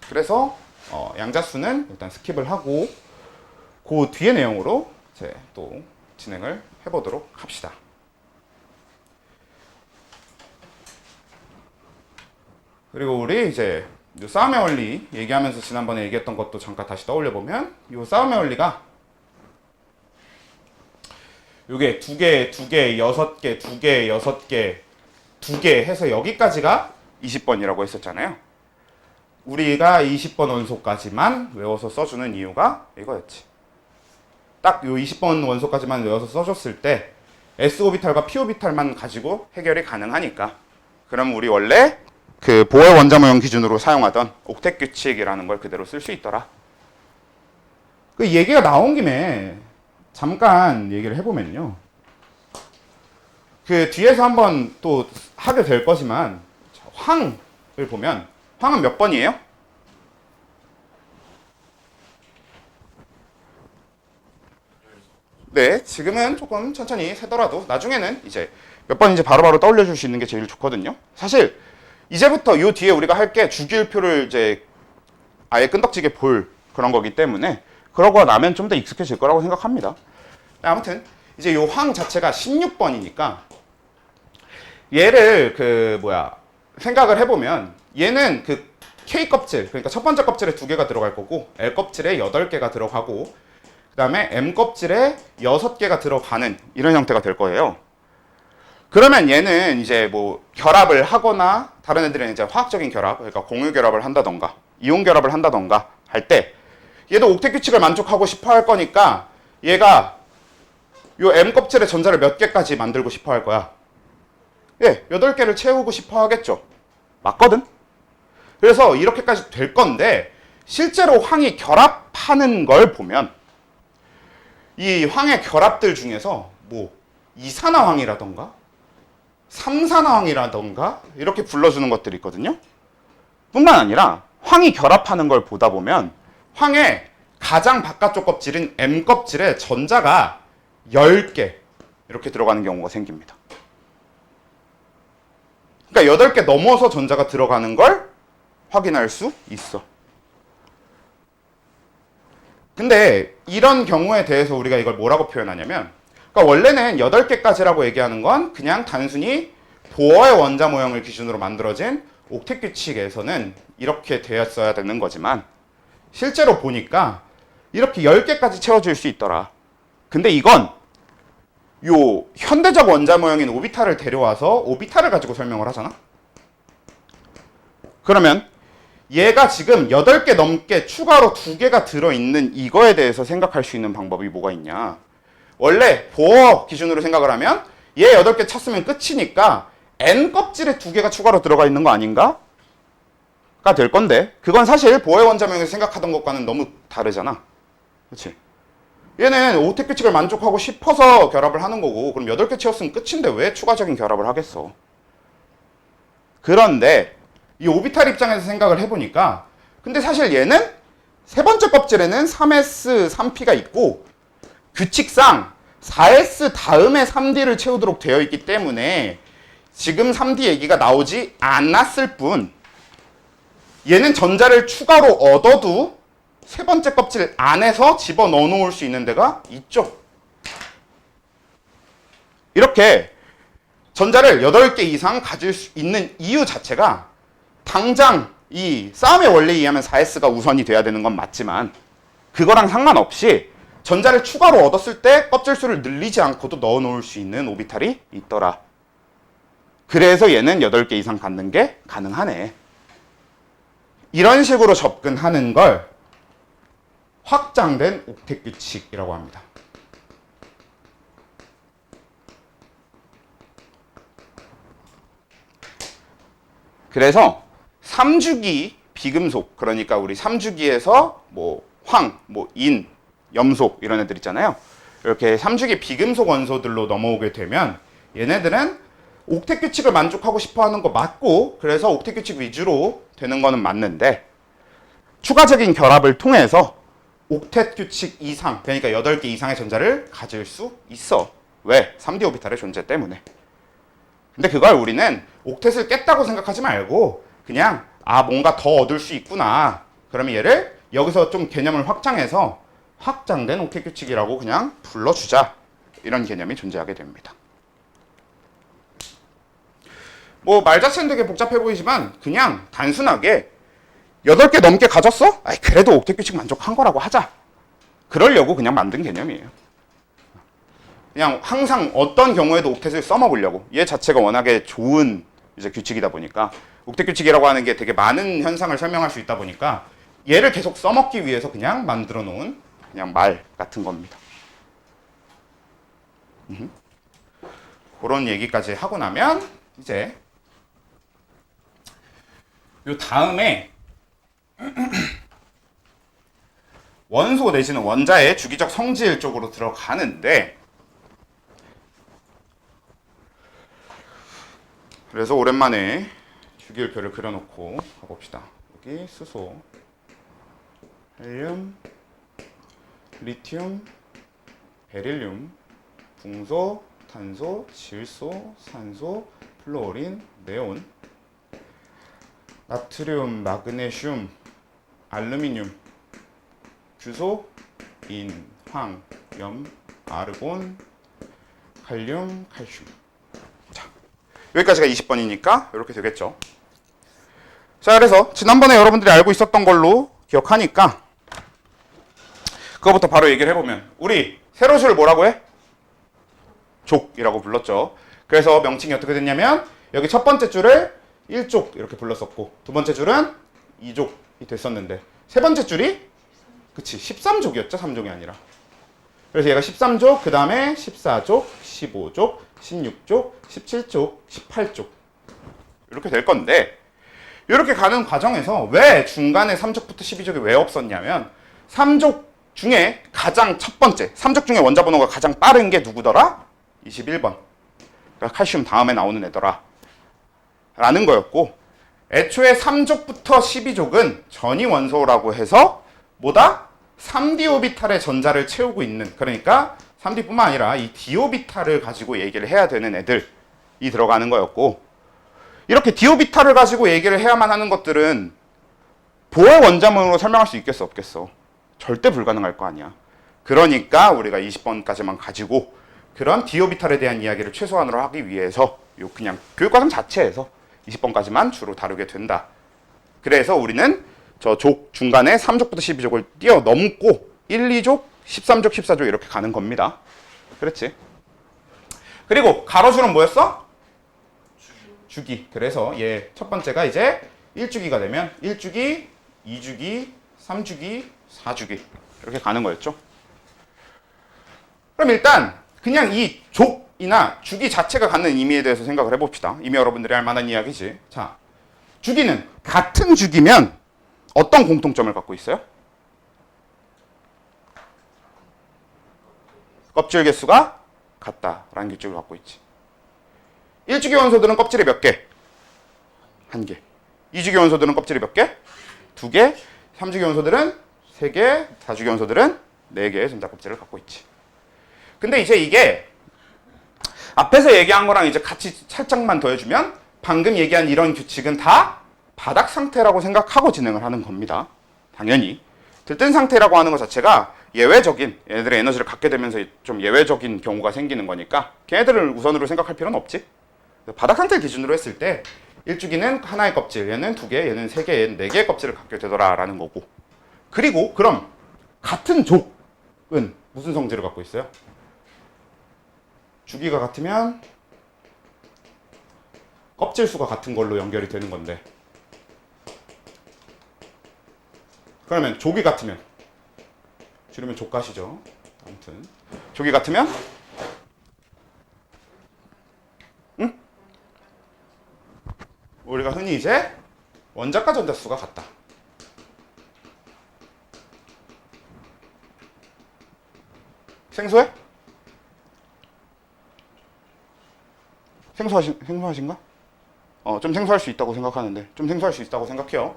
그래서 양자수는 일단 스킵을 하고 그 뒤의 내용으로 이제 또 진행을 해보도록 합시다. 그리고 우리 이제 이 싸움의 원리 얘기하면서 지난번에 얘기했던 것도 잠깐 다시 떠올려보면 이 싸움의 원리가 요게 2개, 6개, 2개, 6개, 2개 해서 여기까지가 20번이라고 했었잖아요. 우리가 20번 원소까지만 외워서 써주는 이유가 이거였지. 딱 요 20번 원소까지만 외워서 써줬을 때 S오비탈과 P오비탈만 가지고 해결이 가능하니까. 그럼 우리 원래 그 보얼 원자 모형 기준으로 사용하던 옥텟 규칙이라는 걸 그대로 쓸 수 있더라. 그 얘기가 나온 김에 잠깐 얘기를 해보면요. 그 뒤에서 한번 또 하게 될 거지만 황을 보면 황은 몇 번이에요? 네, 지금은 조금 천천히 세더라도 나중에는 이제 몇 번인지 바로바로 떠올려 줄 수 있는 게 제일 좋거든요. 사실 이제부터 요 뒤에 우리가 할 게 주기율표를 이제 아예 끈덕지게 볼 그런 거기 때문에 그러고 나면 좀 더 익숙해질 거라고 생각합니다. 아무튼 이제 요 황 자체가 16번이니까 얘를 생각을 해보면 얘는 그 K 껍질, 그러니까 첫 번째 껍질에 2개가 들어갈 거고 L 껍질에 8개가 들어가고 그 다음에 M 껍질에 6개가 들어가는 이런 형태가 될 거예요. 그러면 얘는 이제 뭐 결합을 하거나 다른 애들은 이제 화학적인 결합, 그러니까 공유 결합을 한다던가 이온 결합을 한다던가 할 때 얘도 옥텟 규칙을 만족하고 싶어 할 거니까 얘가 요 M 껍질의 전자를 몇 개까지 만들고 싶어 할 거야? 예, 8개를 채우고 싶어 하겠죠. 맞거든? 그래서 이렇게까지 될 건데 실제로 황이 결합하는 걸 보면 이 황의 결합들 중에서 뭐 이산화황이라던가 삼산화황이라던가 이렇게 불러주는 것들이 있거든요. 뿐만 아니라 황이 결합하는 걸 보다 보면 황의 가장 바깥쪽 껍질인 M 껍질에 전자가 10개 이렇게 들어가는 경우가 생깁니다. 그러니까 8개 넘어서 전자가 들어가는 걸 확인할 수 있어. 근데 이런 경우에 대해서 우리가 이걸 뭐라고 표현하냐면, 그러니까 원래는 8개까지라고 얘기하는 건 그냥 단순히 보어의 원자 모형을 기준으로 만들어진 옥텟 규칙에서는 이렇게 되었어야 되는 거지만 실제로 보니까 이렇게 10개까지 채워질 수 있더라. 근데 이건 요 현대적 원자 모형인 오비탈을 데려와서 오비탈을 가지고 설명을 하잖아. 그러면 얘가 지금 8개 넘게 추가로 2개가 들어있는 이거에 대해서 생각할 수 있는 방법이 뭐가 있냐. 원래 보어 기준으로 생각을 하면 얘 8개 찼으면 끝이니까 N 껍질에 2개가 추가로 들어가 있는 거 아닌가? 가 될 건데 그건 사실 보어의 원자명에서 생각하던 것과는 너무 다르잖아. 그렇지? 얘는 옥텟 규칙을 만족하고 싶어서 결합을 하는 거고 그럼 8개 채웠으면 끝인데 왜 추가적인 결합을 하겠어? 그런데 이 오비탈 입장에서 생각을 해보니까 근데 사실 얘는 세 번째 껍질에는 3s, 3p가 있고 규칙상 4s 다음에 3d를 채우도록 되어 있기 때문에 지금 3d 얘기가 나오지 않았을 뿐 얘는 전자를 추가로 얻어도 세 번째 껍질 안에서 집어넣어 놓을 수 있는 데가 있죠. 이렇게 전자를 8개 이상 가질 수 있는 이유 자체가 당장 이 싸움의 원리에 의하면 4s가 우선이 돼야 되는 건 맞지만 그거랑 상관없이 전자를 추가로 얻었을 때 껍질 수를 늘리지 않고도 넣어 놓을 수 있는 오비탈이 있더라. 그래서 얘는 8개 이상 갖는 게 가능하네. 이런 식으로 접근하는 걸 확장된 옥텟 규칙이라고 합니다. 그래서 3주기 비금속, 그러니까 우리 3주기에서 뭐 황, 뭐 인, 염소 이런 애들 있잖아요. 이렇게 3주기 비금속 원소들로 넘어오게 되면 얘네들은 옥텟 규칙을 만족하고 싶어 하는 거 맞고 그래서 옥텟 규칙 위주로 되는 거는 맞는데 추가적인 결합을 통해서 옥텟 규칙 이상, 그러니까 8개 이상의 전자를 가질 수 있어. 왜? 3d 오비탈의 존재 때문에. 근데 그걸 우리는 옥텟을 깼다고 생각하지 말고 그냥 뭔가 더 얻을 수 있구나. 그러면 얘를 여기서 좀 개념을 확장해서 확장된 옥텟 규칙이라고 그냥 불러주자. 이런 개념이 존재하게 됩니다. 뭐 말 자체는 되게 복잡해 보이지만 그냥 단순하게 8개 넘게 가졌어? 그래도 옥텟 규칙 만족한 거라고 하자. 그러려고 그냥 만든 개념이에요. 그냥 항상 어떤 경우에도 옥텟을 써먹으려고. 얘 자체가 워낙에 좋은 이제 규칙이다 보니까 옥텟 규칙이라고 하는 게 되게 많은 현상을 설명할 수 있다 보니까 얘를 계속 써먹기 위해서 그냥 만들어 놓은 그냥 말 같은 겁니다. 그런 얘기까지 하고 나면 이제 요 다음에 원소 내지는 원자의 주기적 성질 쪽으로 들어가는데 그래서 오랜만에 주기율표를 그려놓고 가봅시다. 여기 수소, 헬륨, 리튬, 베릴륨, 붕소, 탄소, 질소, 산소, 플루오린, 네온, 나트륨, 마그네슘, 알루미늄, 규소, 인, 황, 염, 아르곤, 칼륨, 칼슘. 자, 여기까지가 20번이니까 이렇게 되겠죠. 자, 그래서 지난번에 여러분들이 알고 있었던 걸로 기억하니까 그거부터 바로 얘기를 해보면, 우리 세로줄을 뭐라고 해? 족이라고 불렀죠. 그래서 명칭이 어떻게 됐냐면, 여기 첫 번째 줄을 1족 이렇게 불렀었고, 두 번째 줄은 2족이 됐었는데, 세 번째 줄이 그치 13족이었죠. 3족이 아니라. 그래서 얘가 13족, 그 다음에 14족, 15족, 16족, 17족, 18족 이렇게 될 건데, 이렇게 가는 과정에서 왜 중간에 3족부터 12족이 왜 없었냐면, 3족 중에 가장 첫 번째, 3족 중에 원자 번호가 가장 빠른 게 누구더라? 21번. 그러니까 칼슘 다음에 나오는 애더라 라는 거였고, 애초에 3족부터 12족은 전이 원소라고 해서 뭐다? 3d 오비탈의 전자를 채우고 있는, 그러니까 3d뿐만 아니라 이 d 오비탈을 가지고 얘기를 해야 되는 애들이 들어가는 거였고, 이렇게 d 오비탈을 가지고 얘기를 해야만 하는 것들은 보의 원자문으로 설명할 수 있겠어 없겠어? 절대 불가능할 거 아니야. 그러니까 우리가 20번까지만 가지고 그런 d 오비탈에 대한 이야기를 최소한으로 하기 위해서 요 그냥 교육과정 자체에서 20번까지만 주로 다루게 된다. 그래서 우리는 저 족 중간에 3족부터 12족을 뛰어넘고 1, 2족, 13족, 14족 이렇게 가는 겁니다. 그렇지? 그리고 가로줄은 뭐였어? 주기. 그래서 얘 첫 번째가 이제 1주기가 되면 1주기, 2주기, 3주기, 4주기 이렇게 가는 거였죠. 그럼 일단 그냥 이 족이나 주기 자체가 갖는 의미에 대해서 생각을 해봅시다. 이미 여러분들이 할 만한 이야기지. 자, 주기는 같은 주기면 어떤 공통점을 갖고 있어요? 껍질 개수가 같다라는 규칙을 갖고 있지. 1주기 원소들은 껍질이 몇 개? 1개. 2주기 원소들은 껍질이 몇 개? 2개. 3주기 원소들은 3개. 4주기 원소들은 4개의 전자 껍질을 갖고 있지. 근데 이제 이게 앞에서 얘기한 거랑 이제 같이 살짝만 더해주면 방금 얘기한 이런 규칙은 다 바닥 상태라고 생각하고 진행을 하는 겁니다. 당연히. 들뜬 상태라고 하는 것 자체가 예외적인, 얘네들의 에너지를 갖게 되면서 좀 예외적인 경우가 생기는 거니까 걔네들을 우선으로 생각할 필요는 없지. 바닥 상태를 기준으로 했을 때 1주기는 하나의 껍질, 얘는 2개, 얘는 3개, 얘는 4개의 껍질을 갖게 되더라라는 거고. 그리고 그럼 같은 족은 무슨 성질을 갖고 있어요? 주기가 같으면 껍질 수가 같은 걸로 연결이 되는 건데, 그러면 족이 같으면, 줄이면 족가시죠. 아무튼 족이 같으면 응? 우리가 흔히 이제 원자과 전자수가 같다. 생소해? 생소하신가? 좀 생소할 수 있다고 생각하는데, 좀 생소할 수 있다고 생각해요.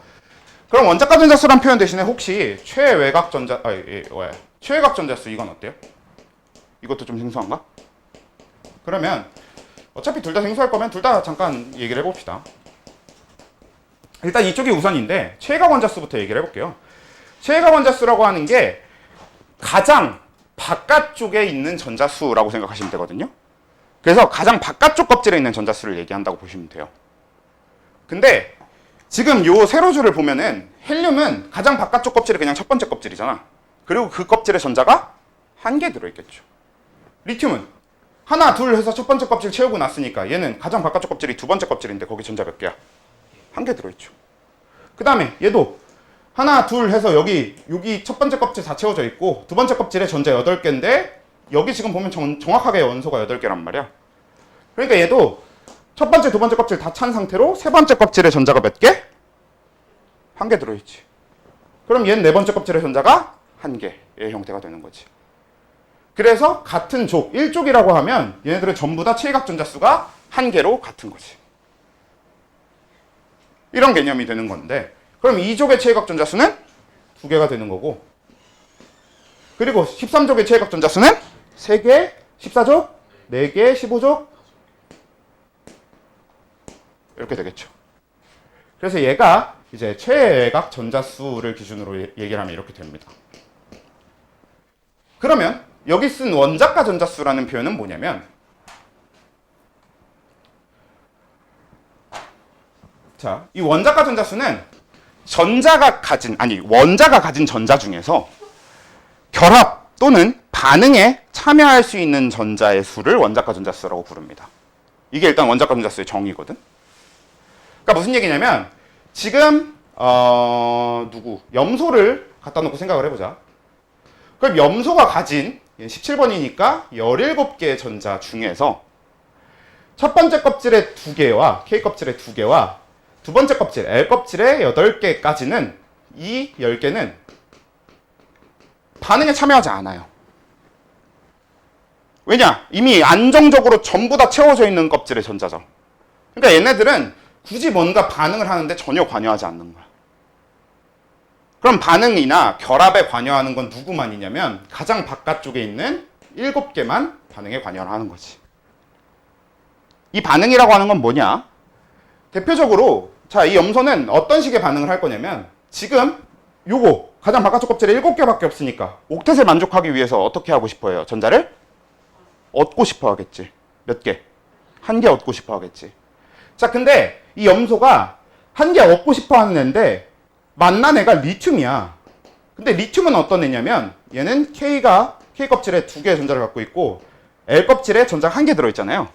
그럼 원자과 전자수란 표현 대신에 혹시 최외곽 전자수 이건 어때요? 이것도 좀 생소한가? 그러면 어차피 둘 다 생소할 거면 둘 다 잠깐 얘기를 해봅시다. 일단 이쪽이 우선인데 최외곽 원자수부터 얘기를 해볼게요. 최외곽 원자수라고 하는 게 가장 바깥쪽에 있는 전자수라고 생각하시면 되거든요. 그래서 가장 바깥쪽 껍질에 있는 전자수를 얘기한다고 보시면 돼요. 근데 지금 요 세로줄을 보면은 헬륨은 가장 바깥쪽 껍질이 그냥 첫 번째 껍질이잖아. 그리고 그 껍질에 전자가 1개 들어있겠죠. 리튬은 하나, 둘 해서 첫 번째 껍질 채우고 났으니까 얘는 가장 바깥쪽 껍질이 두 번째 껍질인데 거기 전자 몇 개야? 1개 들어있죠. 그 다음에 얘도 하나, 둘 해서 여기 첫 번째 껍질 다 채워져 있고 두 번째 껍질에 전자 8개인데 여기 지금 보면 정확하게 원소가 8개란 말이야. 그러니까 얘도 첫 번째, 두 번째 껍질 다 찬 상태로 세 번째 껍질에 전자가 몇 개? 1개 들어있지. 그럼 얘는 네 번째 껍질에 전자가 1개의 형태가 되는 거지. 그래서 같은 족, 1족이라고 하면 얘네들은 전부 다 최외곽 전자수가 1개로 같은 거지. 이런 개념이 되는 건데, 그럼 2족의 최외각 전자수는 2개가 되는 거고, 그리고 13족의 최외각 전자수는 3개, 14족, 4개, 15족 이렇게 되겠죠. 그래서 얘가 이제 최외각 전자수를 기준으로 얘기를 하면 이렇게 됩니다. 그러면 여기 쓴 원자가 전자수라는 표현은 뭐냐면, 자, 이 원자가 전자수는 원자가 가진 전자 중에서 결합 또는 반응에 참여할 수 있는 전자의 수를 원자가 전자수라고 부릅니다. 이게 일단 원자가 전자수의 정의거든. 그러니까 무슨 얘기냐면, 지금 염소를 갖다 놓고 생각을 해보자. 그럼 염소가 가진 17번이니까 17개의 전자 중에서 첫 번째 껍질의 2개와 K 껍질의 2개와 두 번째 껍질 L 껍질의 8개까지는 이 10개는 반응에 참여하지 않아요. 왜냐? 이미 안정적으로 전부 다 채워져 있는 껍질의 전자죠. 그러니까 얘네들은 굳이 뭔가 반응을 하는데 전혀 관여하지 않는 거야. 그럼 반응이나 결합에 관여하는 건 누구만이냐면 가장 바깥쪽에 있는 7개만 반응에 관여를 하는 거지. 이 반응이라고 하는 건 뭐냐? 대표적으로 자, 이 염소는 어떤 식의 반응을 할 거냐면, 지금 요거 가장 바깥쪽 껍질에 7개밖에 없으니까 옥텟을 만족하기 위해서 어떻게 하고 싶어요? 전자를 얻고 싶어 하겠지. 몇 개? 1개 얻고 싶어 하겠지. 자, 근데 이 염소가 1개 얻고 싶어 하는 애인데 만난 애가 리튬이야. 근데 리튬은 어떤 애냐면, 얘는 K 껍질에 2개의 전자를 갖고 있고 L 껍질에 전자가 1개 들어있잖아요.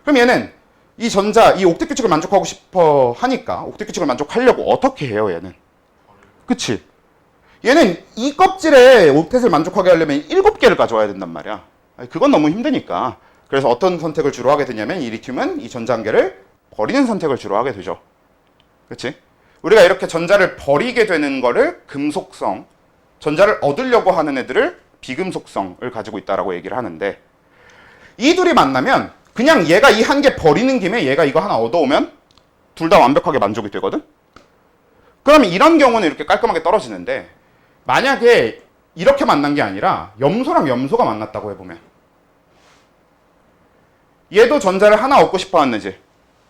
그럼 얘는 이 옥텟 규칙을 만족하고 싶어 하니까 옥텟 규칙을 만족하려고 어떻게 해요, 얘는? 그치? 얘는 이 껍질에 옥텟을 만족하게 하려면 7개를 가져와야 된단 말이야. 그건 너무 힘드니까. 그래서 어떤 선택을 주로 하게 되냐면, 이 리튬은 이 전자 한 개를 버리는 선택을 주로 하게 되죠. 그치? 우리가 이렇게 전자를 버리게 되는 거를 금속성, 전자를 얻으려고 하는 애들을 비금속성을 가지고 있다라고 얘기를 하는데, 이 둘이 만나면 그냥 얘가 이 1개 버리는 김에 얘가 이거 하나 얻어오면 둘 다 완벽하게 만족이 되거든? 그러면 이런 경우는 이렇게 깔끔하게 떨어지는데, 만약에 이렇게 만난 게 아니라 염소랑 염소가 만났다고 해보면, 얘도 전자를 하나 얻고 싶어 하는지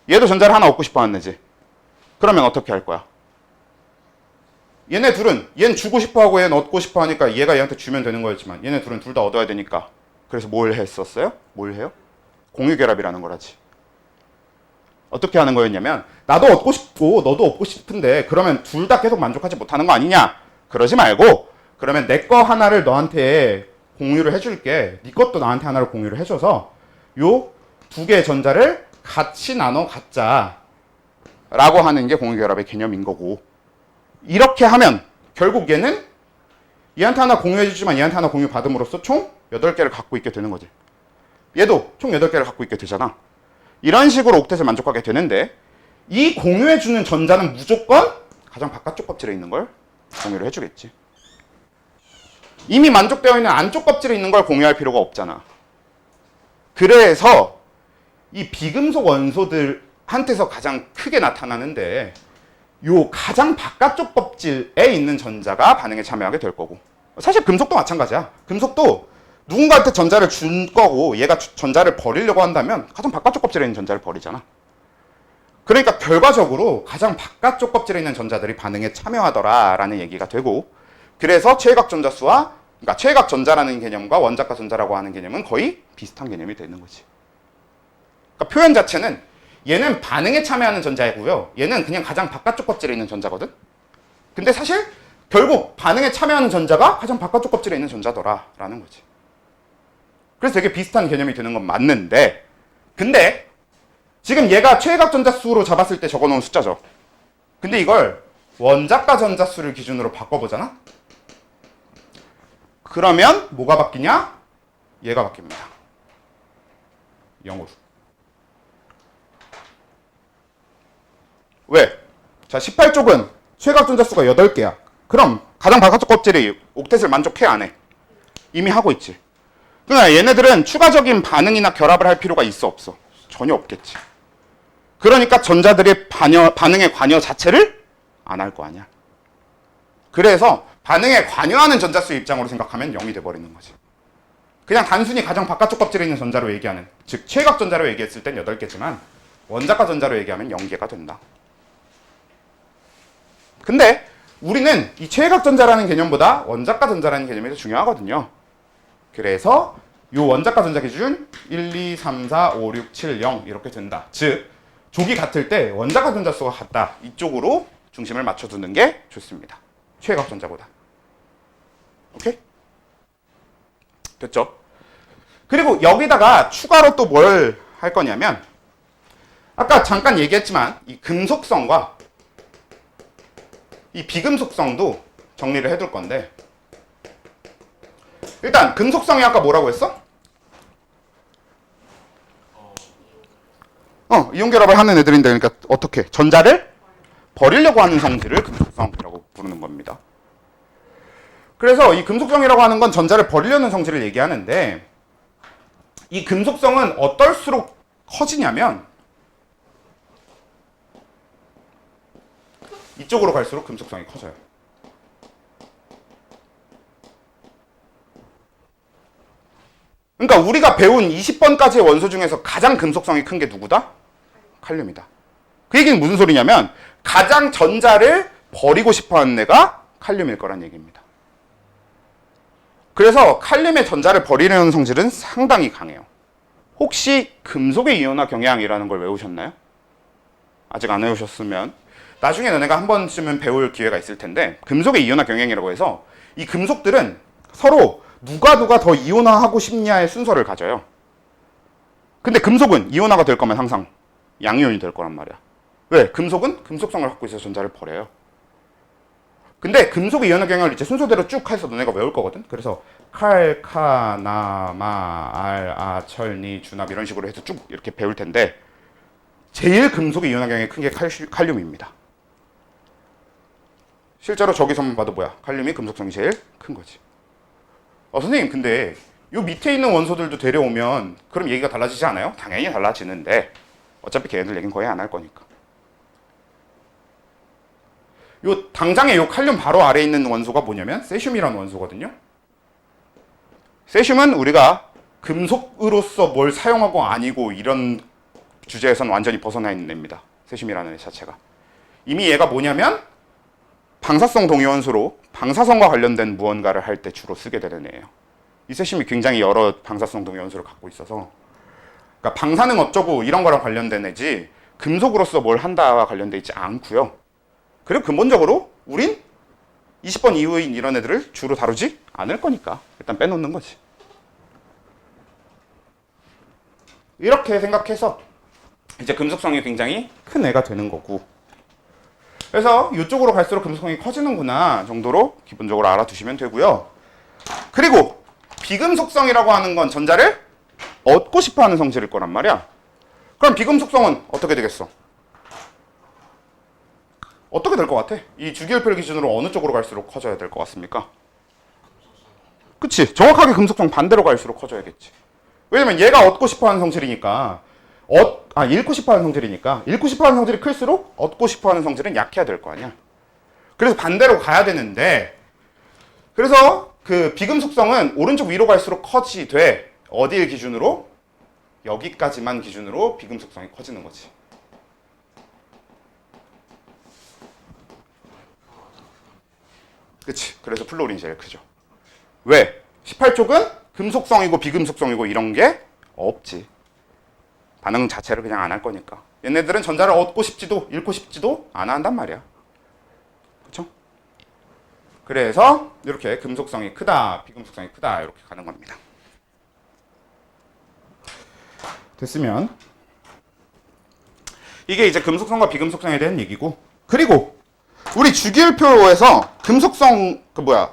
얘도 전자를 하나 얻고 싶어 하는지, 그러면 어떻게 할 거야? 얘네 둘은 얘는 주고 싶어 하고 얘는 얻고 싶어 하니까 얘가 얘한테 주면 되는 거였지만, 얘네 둘은 둘 다 얻어야 되니까, 그래서 뭘 했었어요? 뭘 해요? 공유결합이라는 거라지. 어떻게 하는 거였냐면, 나도 얻고 싶고 너도 얻고 싶은데 그러면 둘 다 계속 만족하지 못하는 거 아니냐? 그러지 말고, 그러면 내 거 하나를 너한테 공유를 해줄게, 네 것도 나한테 하나를 공유를 해줘서 요 2개의 전자를 같이 나눠 갖자 라고 하는 게 공유결합의 개념인 거고, 이렇게 하면 결국 얘는 얘한테 하나 공유해주지만 얘한테 하나 공유 받음으로써 총 8개를 갖고 있게 되는 거지. 얘도 총 8개를 갖고 있게 되잖아. 이런 식으로 옥텟을 만족하게 되는데, 이 공유해주는 전자는 무조건 가장 바깥쪽 껍질에 있는 걸 공유를 해주겠지. 이미 만족되어 있는 안쪽 껍질에 있는 걸 공유할 필요가 없잖아. 그래서 이 비금속 원소들한테서 가장 크게 나타나는데, 요 가장 바깥쪽 껍질에 있는 전자가 반응에 참여하게 될 거고, 사실 금속도 마찬가지야. 금속도 누군가한테 전자를 준 거고 얘가 전자를 버리려고 한다면 가장 바깥쪽 껍질에 있는 전자를 버리잖아. 그러니까 결과적으로 가장 바깥쪽 껍질에 있는 전자들이 반응에 참여하더라라는 얘기가 되고, 그래서 최외각 전자수와, 그러니까 최외각 전자라는 개념과 원자가 전자라고 하는 개념은 거의 비슷한 개념이 되는 거지. 그러니까 표현 자체는 얘는 반응에 참여하는 전자이고요, 얘는 그냥 가장 바깥쪽 껍질에 있는 전자거든. 근데 사실 결국 반응에 참여하는 전자가 가장 바깥쪽 껍질에 있는 전자더라라는 거지. 그래서 되게 비슷한 개념이 되는 건 맞는데, 근데 지금 얘가 최외각 전자수로 잡았을 때 적어놓은 숫자죠. 근데 이걸 원자가 전자수를 기준으로 바꿔보잖아? 그러면 뭐가 바뀌냐? 얘가 바뀝니다. 0으로. 왜? 자, 18쪽은 최외각 전자수가 8개야. 그럼 가장 바깥쪽 껍질이 옥텟을 만족해, 안 해? 이미 하고 있지. 그러나 얘네들은 추가적인 반응이나 결합을 할 필요가 있어, 없어? 전혀 없겠지. 그러니까 전자들의 반응에 관여 자체를 안 할 거 아니야. 그래서 반응에 관여하는 전자수 입장으로 생각하면 0이 돼버리는 거지. 그냥 단순히 가장 바깥쪽 껍질에 있는 전자로 얘기하는, 즉 최각 전자로 얘기했을 땐 8개지만 원자가 전자로 얘기하면 0개가 된다. 근데 우리는 이 최각 전자라는 개념보다 원자가 전자라는 개념이 더 중요하거든요. 그래서 이 원자가 전자 기준 1, 2, 3, 4, 5, 6, 7, 0 이렇게 된다. 즉 족이 같을 때 원자가 전자수가 같다. 이쪽으로 중심을 맞춰두는 게 좋습니다. 최각 전자보다. 오케이? 됐죠? 그리고 여기다가 추가로 또 뭘 할 거냐면 아까 잠깐 얘기했지만 이 금속성과 이 비금속성도 정리를 해둘 건데 일단 금속성이 아까 뭐라고 했어? 이온결합을 하는 애들인데 그러니까 어떻게? 전자를 버리려고 하는 성질을 금속성이라고 부르는 겁니다. 그래서 이 금속성이라고 하는 건 전자를 버리려는 성질을 얘기하는데 이 금속성은 어떨수록 커지냐면 이쪽으로 갈수록 금속성이 커져요. 그러니까 우리가 배운 20번까지의 원소 중에서 가장 금속성이 큰 게 누구다? 칼륨이다. 그 얘기는 무슨 소리냐면 가장 전자를 버리고 싶어하는 애가 칼륨일 거란 얘기입니다. 그래서 칼륨의 전자를 버리려는 성질은 상당히 강해요. 혹시 금속의 이온화 경향이라는 걸 외우셨나요? 아직 안 외우셨으면 나중에 너네가 한 번쯤은 배울 기회가 있을 텐데 금속의 이온화 경향이라고 해서 이 금속들은 서로 누가 더 이온화하고 싶냐의 순서를 가져요. 근데 금속은 이온화가 될 거면 항상 양이온이 될 거란 말이야. 왜? 금속은 금속성을 갖고 있어서 전자를 버려요. 근데 금속의 이온화 경향을 이제 순서대로 쭉 해서 너네가 외울 거거든. 그래서 칼, 카, 나, 마, 알, 아, 철, 니, 주납 이런 식으로 해서 쭉 이렇게 배울 텐데 제일 금속의 이온화 경향이 큰 게 칼륨입니다. 실제로 저기서만 봐도 뭐야? 칼륨이 금속성이 제일 큰 거지. 선생님 근데 요 밑에 있는 원소들도 데려오면 그럼 얘기가 달라지지 않아요? 당연히 달라지는데 어차피 걔네들 얘기는 거의 안 할 거니까. 요 당장에 요 칼륨 바로 아래에 있는 원소가 뭐냐면 세슘이라는 원소거든요. 세슘은 우리가 금속으로서 뭘 사용하고 아니고 이런 주제에선 완전히 벗어나 있는 애입니다. 세슘이라는 애 자체가. 이미 얘가 뭐냐면 방사성 동위원소로 방사성과 관련된 무언가를 할 때 주로 쓰게 되는 애예요. 이 세슘이 굉장히 여러 방사성 동위원소를 갖고 있어서 그러니까 방사능 어쩌고 이런 거랑 관련된 애지 금속으로서 뭘 한다와 관련돼 있지 않고요. 그리고 근본적으로 우린 20번 이후인 이런 애들을 주로 다루지 않을 거니까 일단 빼놓는 거지. 이렇게 생각해서 이제 금속성이 굉장히 큰 애가 되는 거고 그래서 이쪽으로 갈수록 금속성이 커지는구나 정도로 기본적으로 알아두시면 되고요. 그리고 비금속성이라고 하는 건 전자를 얻고 싶어하는 성질일 거란 말이야. 그럼 비금속성은 어떻게 되겠어? 어떻게 될 것 같아? 이 주기율표를 기준으로 어느 쪽으로 갈수록 커져야 될 것 같습니까? 그치? 정확하게 금속성 반대로 갈수록 커져야겠지. 왜냐면 얘가 얻고 싶어하는 성질이니까 잃고 싶어하는 성질이니까 잃고 싶어하는 성질이 클수록 얻고 싶어하는 성질은 약해야 될 거 아니야. 그래서 반대로 가야 되는데 그래서 그 비금속성은 오른쪽 위로 갈수록 커지돼. 어디를 기준으로? 여기까지만 기준으로 비금속성이 커지는 거지. 그치? 그래서 플로린이 제일 크죠. 왜? 18족은 금속성이고 비금속성이고 이런 게 없지. 반응 자체를 그냥 안 할 거니까. 얘네들은 전자를 얻고 싶지도 잃고 싶지도 안 한단 말이야. 그렇죠? 그래서 이렇게 금속성이 크다, 비금속성이 크다 이렇게 가는 겁니다. 됐으면 이게 이제 금속성과 비금속성에 대한 얘기고 그리고 우리 주기율표에서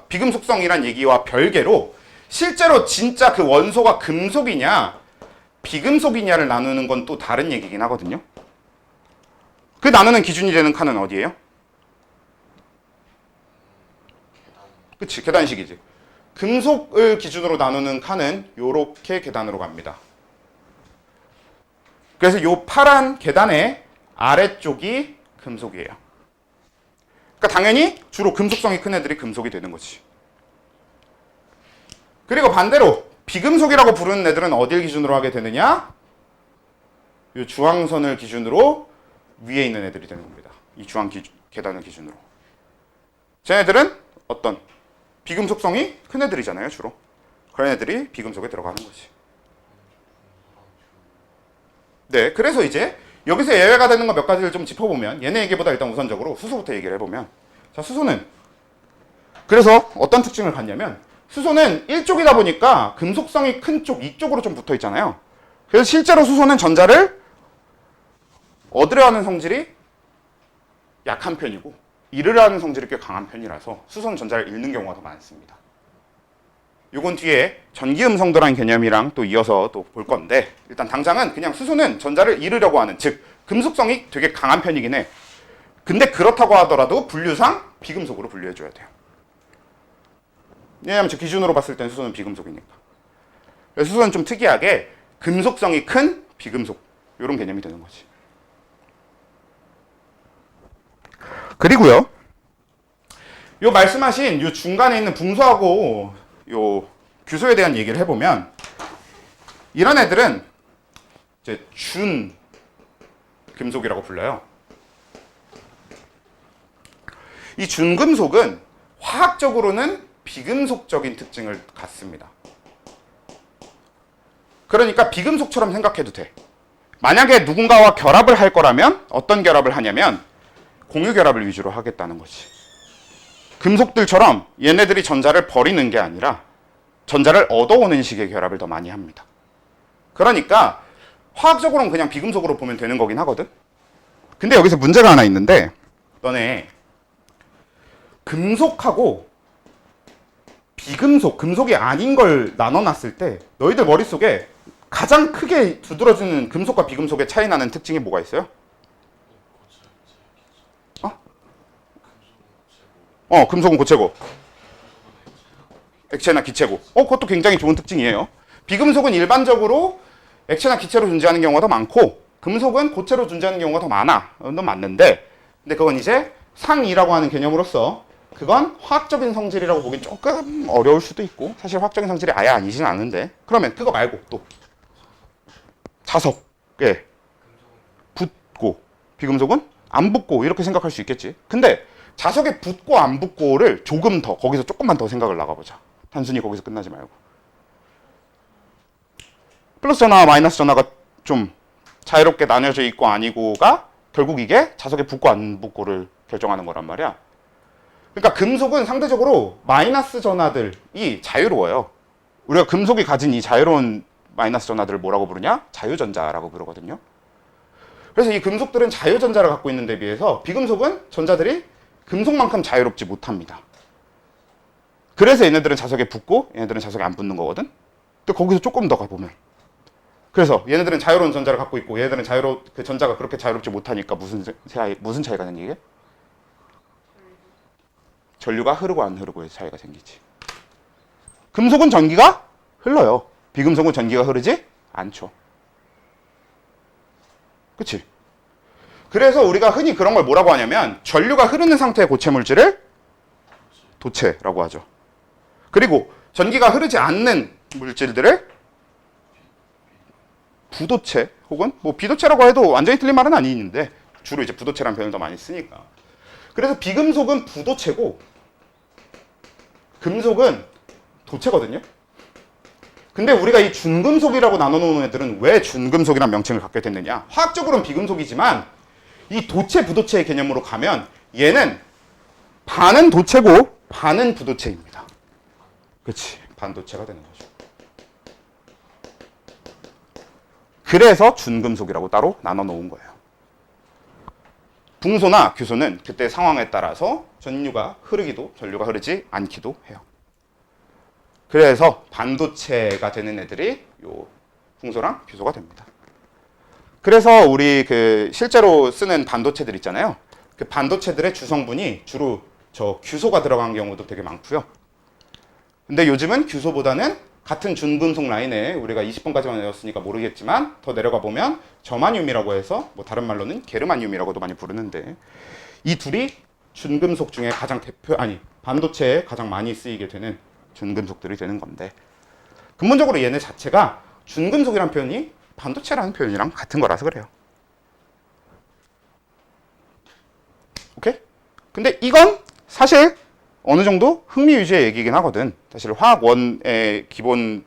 비금속성이란 얘기와 별개로 실제로 진짜 그 원소가 금속이냐 비금속이냐를 나누는 건 또 다른 얘기긴 하거든요. 그 나누는 기준이 되는 칸은 어디예요? 그치, 계단식이지. 금속을 기준으로 나누는 칸은 요렇게 계단으로 갑니다. 그래서 요 파란 계단에 아래쪽이 금속이에요. 그러니까 당연히 주로 금속성이 큰 애들이 금속이 되는 거지. 그리고 반대로 비금속이라고 부르는 애들은 어딜 기준으로 하게 되느냐? 이 주황선을 기준으로 위에 있는 애들이 되는 겁니다. 이 계단을 기준으로. 쟤네들은 어떤 비금속성이 큰 애들이잖아요, 주로. 그런 애들이 비금속에 들어가는 거지. 네, 그래서 이제 여기서 예외가 되는 거 몇 가지를 좀 짚어보면 얘네 얘기보다 일단 우선적으로 수소부터 얘기를 해보면 자, 수소는 그래서 어떤 특징을 갖냐면 수소는 일쪽이다 보니까 금속성이 큰 쪽 이쪽으로 좀 붙어 있잖아요. 그래서 실제로 수소는 전자를 얻으려 하는 성질이 약한 편이고 잃으려 하는 성질이 꽤 강한 편이라서 수소는 전자를 잃는 경우가 더 많습니다. 요건 뒤에 전기음성도라는 개념이랑 또 이어서 또 볼 건데 일단 당장은 그냥 수소는 전자를 잃으려고 하는 즉 금속성이 되게 강한 편이긴 해. 근데 그렇다고 하더라도 분류상 비금속으로 분류해줘야 돼요. 왜냐하면 저 기준으로 봤을 땐 수소는 비금속이니까. 그래서 수소는 좀 특이하게 금속성이 큰 비금속 이런 개념이 되는 거지. 그리고요. 요 말씀하신 요 중간에 있는 붕소하고 요 규소에 대한 얘기를 해보면 이런 애들은 이제 준 금속이라고 불러요. 이 준금속은 화학적으로는 비금속적인 특징을 갖습니다. 그러니까 비금속처럼 생각해도 돼. 만약에 누군가와 결합을 할 거라면 어떤 결합을 하냐면 공유 결합을 위주로 하겠다는 거지. 금속들처럼 얘네들이 전자를 버리는 게 아니라 전자를 얻어오는 식의 결합을 더 많이 합니다. 그러니까 화학적으로는 그냥 비금속으로 보면 되는 거긴 하거든. 근데 여기서 문제가 하나 있는데 너네 금속하고 비금속, 금속이 아닌 걸 나눠놨을 때 너희들 머릿속에 가장 크게 두드러지는 금속과 비금속의 차이 나는 특징이 뭐가 있어요? 금속은 고체고 액체나 기체고 그것도 굉장히 좋은 특징이에요. 비금속은 일반적으로 액체나 기체로 존재하는 경우가 더 많고 금속은 고체로 존재하는 경우가 더 많아. 그건 맞는데 근데 그건 이제 상이라고 하는 개념으로서 그건 화학적인 성질이라고 보긴 조금 어려울 수도 있고 사실 화학적인 성질이 아예 아니진 않은데 그러면 그거 말고 또 자석에 붙고 비금속은 안 붙고 이렇게 생각할 수 있겠지. 근데 자석에 붙고 안 붙고를 조금 더 거기서 조금만 더 생각을 나가보자. 단순히 거기서 끝나지 말고 플러스 전화와 마이너스 전화가 좀 자유롭게 나뉘어져 있고 아니고가 결국 이게 자석에 붙고 안 붙고를 결정하는 거란 말이야. 그러니까 금속은 상대적으로 마이너스 전하들이 자유로워요. 우리가 금속이 가진 이 자유로운 마이너스 전하들을 뭐라고 부르냐? 자유전자라고 부르거든요. 그래서 이 금속들은 자유전자를 갖고 있는 데 비해서 비금속은 전자들이 금속만큼 자유롭지 못합니다. 그래서 얘네들은 자석에 붙고 얘네들은 자석에 안 붙는 거거든. 근데 거기서 조금 더 가보면 그래서 얘네들은 자유로운 전자를 갖고 있고 얘네들은 그 전자가 그렇게 자유롭지 못하니까 무슨 차이가 생기게? 전류가 흐르고 안 흐르고의 차이가 생기지. 금속은 전기가 흘러요. 비금속은 전기가 흐르지 않죠. 그치? 그래서 우리가 흔히 그런 걸 뭐라고 하냐면 전류가 흐르는 상태의 고체 물질을 도체라고 하죠. 그리고 전기가 흐르지 않는 물질들을 부도체 혹은 뭐 비도체라고 해도 완전히 틀린 말은 아니는데 주로 이제 부도체라는 표현을 더 많이 쓰니까. 그래서 비금속은 부도체고 금속은 도체거든요. 근데 우리가 이 준금속이라고 나눠놓은 애들은 왜 준금속이라는 명칭을 갖게 됐느냐? 화학적으로는 비금속이지만 이 도체 부도체의 개념으로 가면 얘는 반은 도체고 반은 부도체입니다. 그렇지, 반도체가 되는 거죠. 그래서 준금속이라고 따로 나눠 놓은 거예요. 붕소나 규소는 그때 상황에 따라서 전류가 흐르기도 전류가 흐르지 않기도 해요. 그래서 반도체가 되는 애들이 요 붕소랑 규소가 됩니다. 그래서 우리 그 실제로 쓰는 반도체들 있잖아요. 그 반도체들의 주성분이 주로 저 규소가 들어간 경우도 되게 많고요. 근데 요즘은 규소보다는 같은 준금속 라인에 우리가 20번까지만 외웠으니까 모르겠지만 더 내려가 보면 저마늄이라고 해서 뭐 다른 말로는 게르마늄이라고도 많이 부르는데 이 둘이 준금속 중에 가장 반도체에 가장 많이 쓰이게 되는 준금속들이 되는 건데 근본적으로 얘네 자체가 준금속이란 표현이 반도체라는 표현이랑 같은 거라서 그래요. 오케이? 근데 이건 사실 어느 정도 흥미 위주의 얘기긴 하거든. 사실 화학원의 기본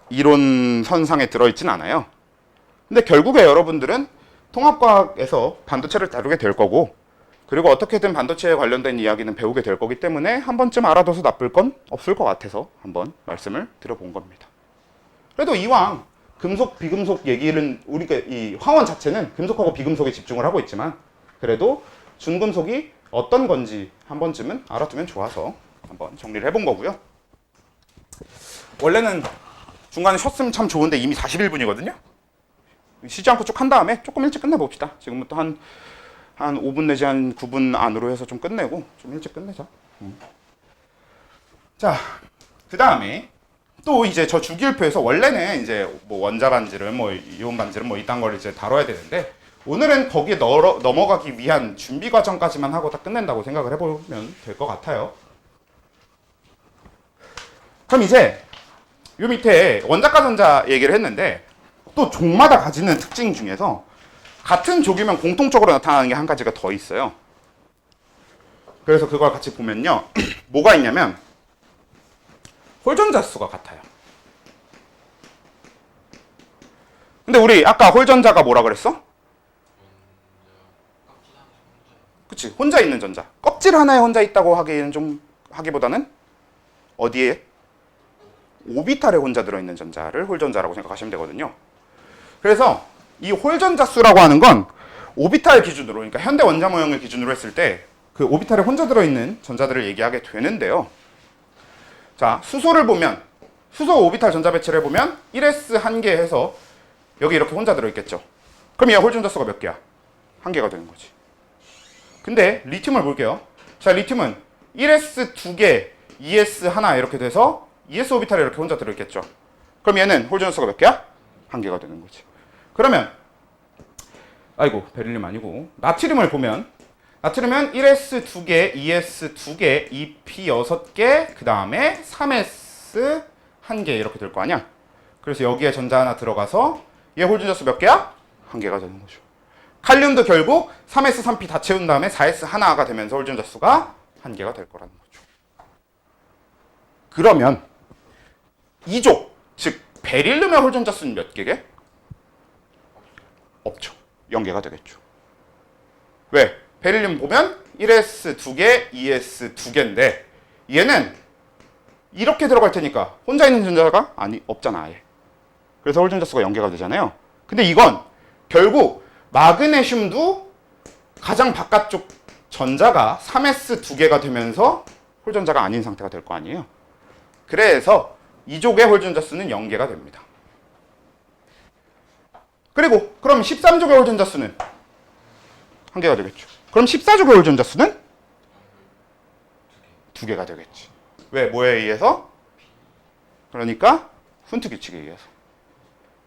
이론 선상에 들어있진 않아요. 근데 결국에 여러분들은 통합과학에서 반도체를 다루게 될 거고 그리고 어떻게든 반도체에 관련된 이야기는 배우게 될 거기 때문에 한 번쯤 알아둬서 나쁠 건 없을 것 같아서 한번 말씀을 드려본 겁니다. 그래도 이왕 금속, 비금속 얘기는 우리가 이 화원 자체는 금속하고 비금속에 집중을 하고 있지만 그래도 준금속이 어떤 건지 한 번쯤은 알아두면 좋아서 한번 정리를 해본 거고요. 원래는 중간에 쉬었으면 참 좋은데 이미 41분이거든요. 쉬지 않고 쭉 한 다음에 조금 일찍 끝내봅시다. 지금부터 한 5분 내지 한 9분 안으로 해서 좀 끝내고 좀 일찍 끝내자. 자, 그 다음에 또 이제 저 주기율표에서 원래는 이제 뭐 원자 반지름, 뭐 이온 반지름, 뭐 이딴 걸 이제 다뤄야 되는데 오늘은 거기에 넘어가기 위한 준비 과정까지만 하고 다 끝낸다고 생각을 해보면 될 것 같아요. 그럼 이제 요 밑에 원자과 전자 얘기를 했는데 또 종마다 가지는 특징 중에서 같은 족이면 공통적으로 나타나는 게 한 가지가 더 있어요. 그래서 그걸 같이 보면요. 뭐가 있냐면 홀전자 수가 같아요. 근데 우리 아까 홀전자가 뭐라 그랬어? 그치, 혼자 있는 전자. 껍질 하나에 혼자 있다고 하기보다는 어디에? 오비탈에 혼자 들어있는 전자를 홀전자라고 생각하시면 되거든요. 그래서 이 홀전자 수라고 하는 건 오비탈 기준으로, 그러니까 현대 원자 모형을 기준으로 했을 때 그 오비탈에 혼자 들어있는 전자들을 얘기하게 되는데요. 자, 수소를 보면 수소 오비탈 전자 배치를 해보면 1s 한 개 해서 여기 이렇게 혼자 들어있겠죠. 그럼 얘 홀전자 수가 몇 개야? 한 개가 되는 거지. 근데 리튬을 볼게요. 자, 리튬은 1s 두 개, 2s 하나 이렇게 돼서 2s 오비탈에 이렇게 혼자 들어있겠죠. 그럼 얘는 홀전자 수가 몇 개야? 한 개가 되는 거지. 그러면 베릴륨 아니고 나트륨을 보면 나트륨은 1s 두 개, 2s 두 개, 2p 6개, 그 다음에 3s 한 개 이렇게 될 거 아니야? 그래서 여기에 전자 하나 들어가서 얘 홀전자 수 몇 개야? 한 개가 되는 거죠. 칼륨도 결국 3s, 3p 다 채운 다음에 4s 하나가 되면서 홀전자 수가 한 개가 될 거라는 거죠. 그러면 이족, 즉 베릴륨의 홀전자 수는 몇 개게? 없죠. 0개가 되겠죠. 왜? 베릴륨 보면 1s 두 개, 2s 두 개인데 얘는 이렇게 들어갈 테니까 혼자 있는 전자가 없잖아 아예. 그래서 홀전자 수가 0개가 되잖아요. 근데 이건 결국 마그네슘도 가장 바깥쪽 전자가 3s 두 개가 되면서 홀전자가 아닌 상태가 될 거 아니에요. 그래서 이족의 홀전자 수는 0개가 됩니다. 그리고 그럼 13족의 홀전자 수는 한 개가 되겠죠. 그럼 14족의 홀전자 수는 두 개가 되겠지. 왜? 뭐에 의해서? 그러니까 훈트 규칙에 의해서.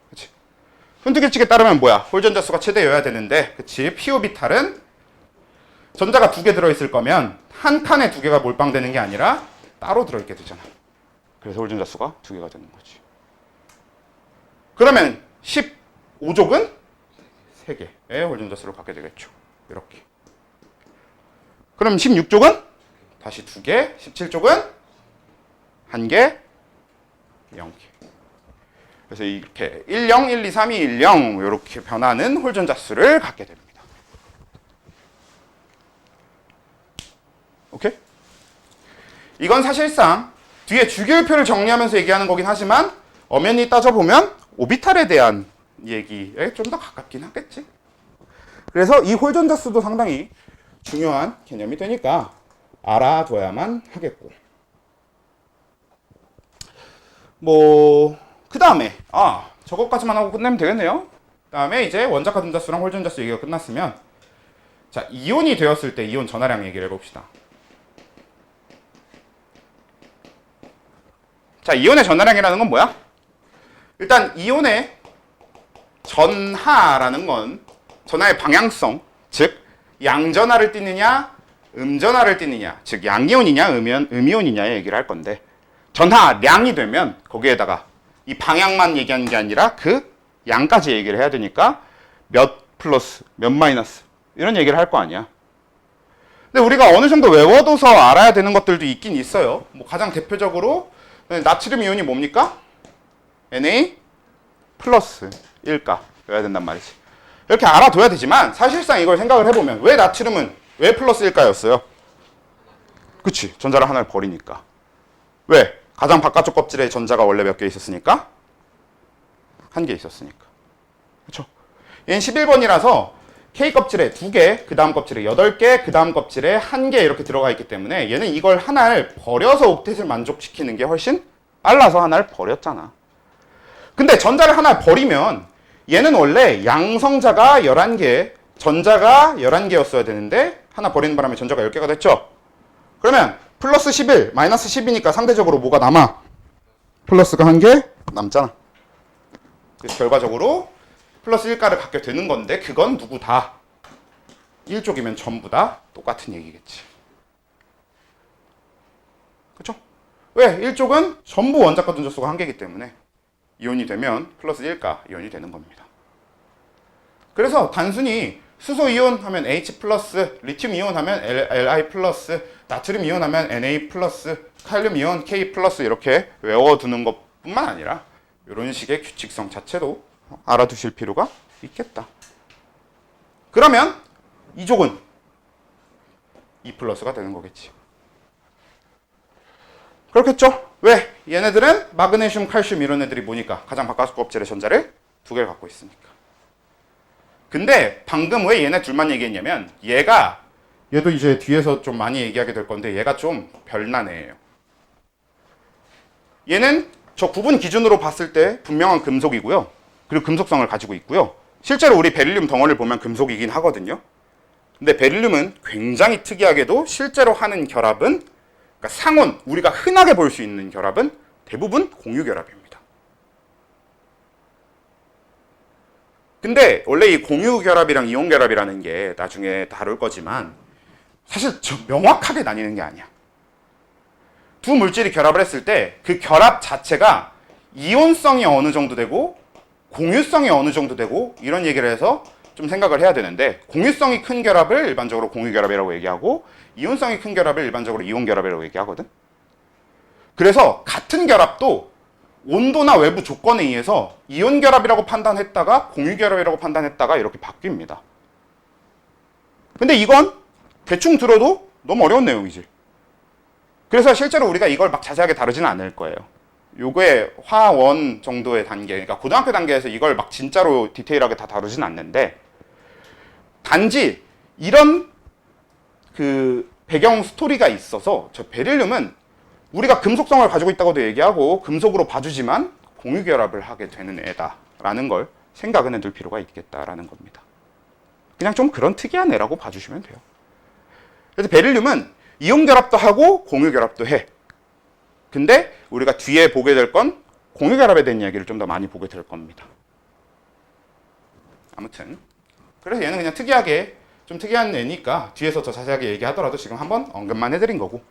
그렇지? 훈트 규칙에 따르면 뭐야? 홀전자 수가 최대여야 되는데, 그렇지? p 오비탈은 전자가 두 개 들어있을 거면 한 칸에 두 개가 몰빵되는 게 아니라 따로 들어있게 되잖아. 그래서 홀전자 수가 두 개가 되는 거지. 그러면 15족은 3개의 홀전자 수를 갖게 되겠죠. 이렇게. 그럼 16족은 다시 2개, 17족은 1개, 0개. 그래서 이렇게 10, 1, 2, 3, 2, 1, 0 이렇게 변하는 홀전자 수를 갖게 됩니다. 오케이? 이건 사실상 뒤에 주기율표를 정리하면서 얘기하는 거긴 하지만 엄연히 따져보면 오비탈에 대한 얘기에 좀 더 가깝긴 하겠지. 그래서 이 홀전자 수도 상당히 중요한 개념이 되니까 알아둬야만 하겠고. 그 다음에 저것까지만 하고 끝내면 되겠네요. 그 다음에 이제 원자과 전자 수랑 홀전자 수 얘기가 끝났으면 자, 이온이 되었을 때 이온 전하량 얘기를 해봅시다. 자, 이온의 전하량이라는 건 뭐야? 일단 이온의 전하라는 건 전하의 방향성, 즉 양전하를 띠느냐 음전하를 띠느냐, 즉 양이온이냐 음이온이냐의 얘기를 할 건데, 전하량이 되면 거기에다가 이 방향만 얘기하는 게 아니라 그 양까지 얘기를 해야 되니까 몇 플러스 몇 마이너스 이런 얘기를 할 거 아니야. 근데 우리가 어느 정도 외워둬서 알아야 되는 것들도 있긴 있어요. 뭐 가장 대표적으로 나트륨 이온이 뭡니까? Na 플러스 1가 외워야 된단 말이지. 이렇게 알아둬야 되지만 사실상 이걸 생각을 해보면 왜 나트륨은 왜 플러스 1가였어요? 그치, 전자를 하나를 버리니까. 왜? 가장 바깥쪽 껍질에 전자가 원래 몇 개 있었으니까? 한 개 있었으니까. 그쵸? 얘는 11번이라서 K 껍질에 2개, 그 다음 껍질에 8개, 그 다음 껍질에 1개 이렇게 들어가 있기 때문에 얘는 이걸 하나를 버려서 옥텟을 만족시키는 게 훨씬 빨라서 하나를 버렸잖아. 근데 전자를 하나 버리면 얘는 원래 양성자가 11개, 전자가 11개였어야 되는데 하나 버리는 바람에 전자가 10개가 됐죠? 그러면 플러스 11, 마이너스 10이니까 상대적으로 뭐가 남아? 플러스가 1개 남잖아. 그래서 결과적으로 플러스 1가를 갖게 되는 건데 그건 누구 다 1쪽이면 전부 다 똑같은 얘기겠지. 그쵸? 왜? 1쪽은 전부 원자과 분자수가 1개이기 때문에 이온이 되면 플러스 1가 이온이 되는 겁니다. 그래서 단순히 수소 이온 하면 H 플러스, 리튬 이온 하면 Li 플러스, 나트륨 이온 하면 Na 플러스, 칼륨 이온 K 플러스 이렇게 외워두는 것뿐만 아니라 이런 식의 규칙성 자체도 알아두실 필요가 있겠다. 그러면 이쪽은 2 플러스가 되는 거겠지. 그렇겠죠? 왜? 얘네들은 마그네슘, 칼슘 이런 애들이 뭐니까? 가장 바깥 껍질의 전자를 2개를 갖고 있으니까. 근데 방금 왜 얘네 둘만 얘기했냐면 얘도 이제 뒤에서 좀 많이 얘기하게 될 건데 얘가 좀 별난 애예요. 얘는 저 구분 기준으로 봤을 때 분명한 금속이고요. 그리고 금속성을 가지고 있고요. 실제로 우리 베릴륨 덩어리를 보면 금속이긴 하거든요. 근데 베릴륨은 굉장히 특이하게도 실제로 하는 결합은, 그러니까 상온, 우리가 흔하게 볼 수 있는 결합은 대부분 공유결합입니다. 근데 원래 이 공유결합이랑 이온결합이라는 게 나중에 다룰 거지만 사실 명확하게 나뉘는 게 아니야. 두 물질이 결합을 했을 때 그 결합 자체가 이온성이 어느 정도 되고 공유성이 어느 정도 되고 이런 얘기를 해서 좀 생각을 해야 되는데, 공유성이 큰 결합을 일반적으로 공유결합이라고 얘기하고 이온성이 큰 결합을 일반적으로 이온결합이라고 얘기하거든. 그래서 같은 결합도 온도나 외부 조건에 의해서 이온결합이라고 판단했다가 공유결합이라고 판단했다가 이렇게 바뀝니다. 근데 이건 대충 들어도 너무 어려운 내용이지. 그래서 실제로 우리가 이걸 막 자세하게 다루지는 않을 거예요. 요게 화원 정도의 단계, 그러니까 고등학교 단계에서 이걸 막 진짜로 디테일하게 다 다루진 않는데, 단지 이런 그 배경 스토리가 있어서 저 베릴륨은 우리가 금속성을 가지고 있다고도 얘기하고 금속으로 봐주지만 공유결합을 하게 되는 애다라는 걸 생각은 해둘 필요가 있겠다라는 겁니다. 그냥 좀 그런 특이한 애라고 봐주시면 돼요. 그래서 베릴륨은 이온결합도 하고 공유결합도 해. 근데 우리가 뒤에 보게 될 건 공유결합에 대한 이야기를 좀 더 많이 보게 될 겁니다. 아무튼 그래서 얘는 그냥 좀 특이한 애니까 뒤에서 더 자세하게 얘기하더라도 지금 한번 언급만 해드린 거고,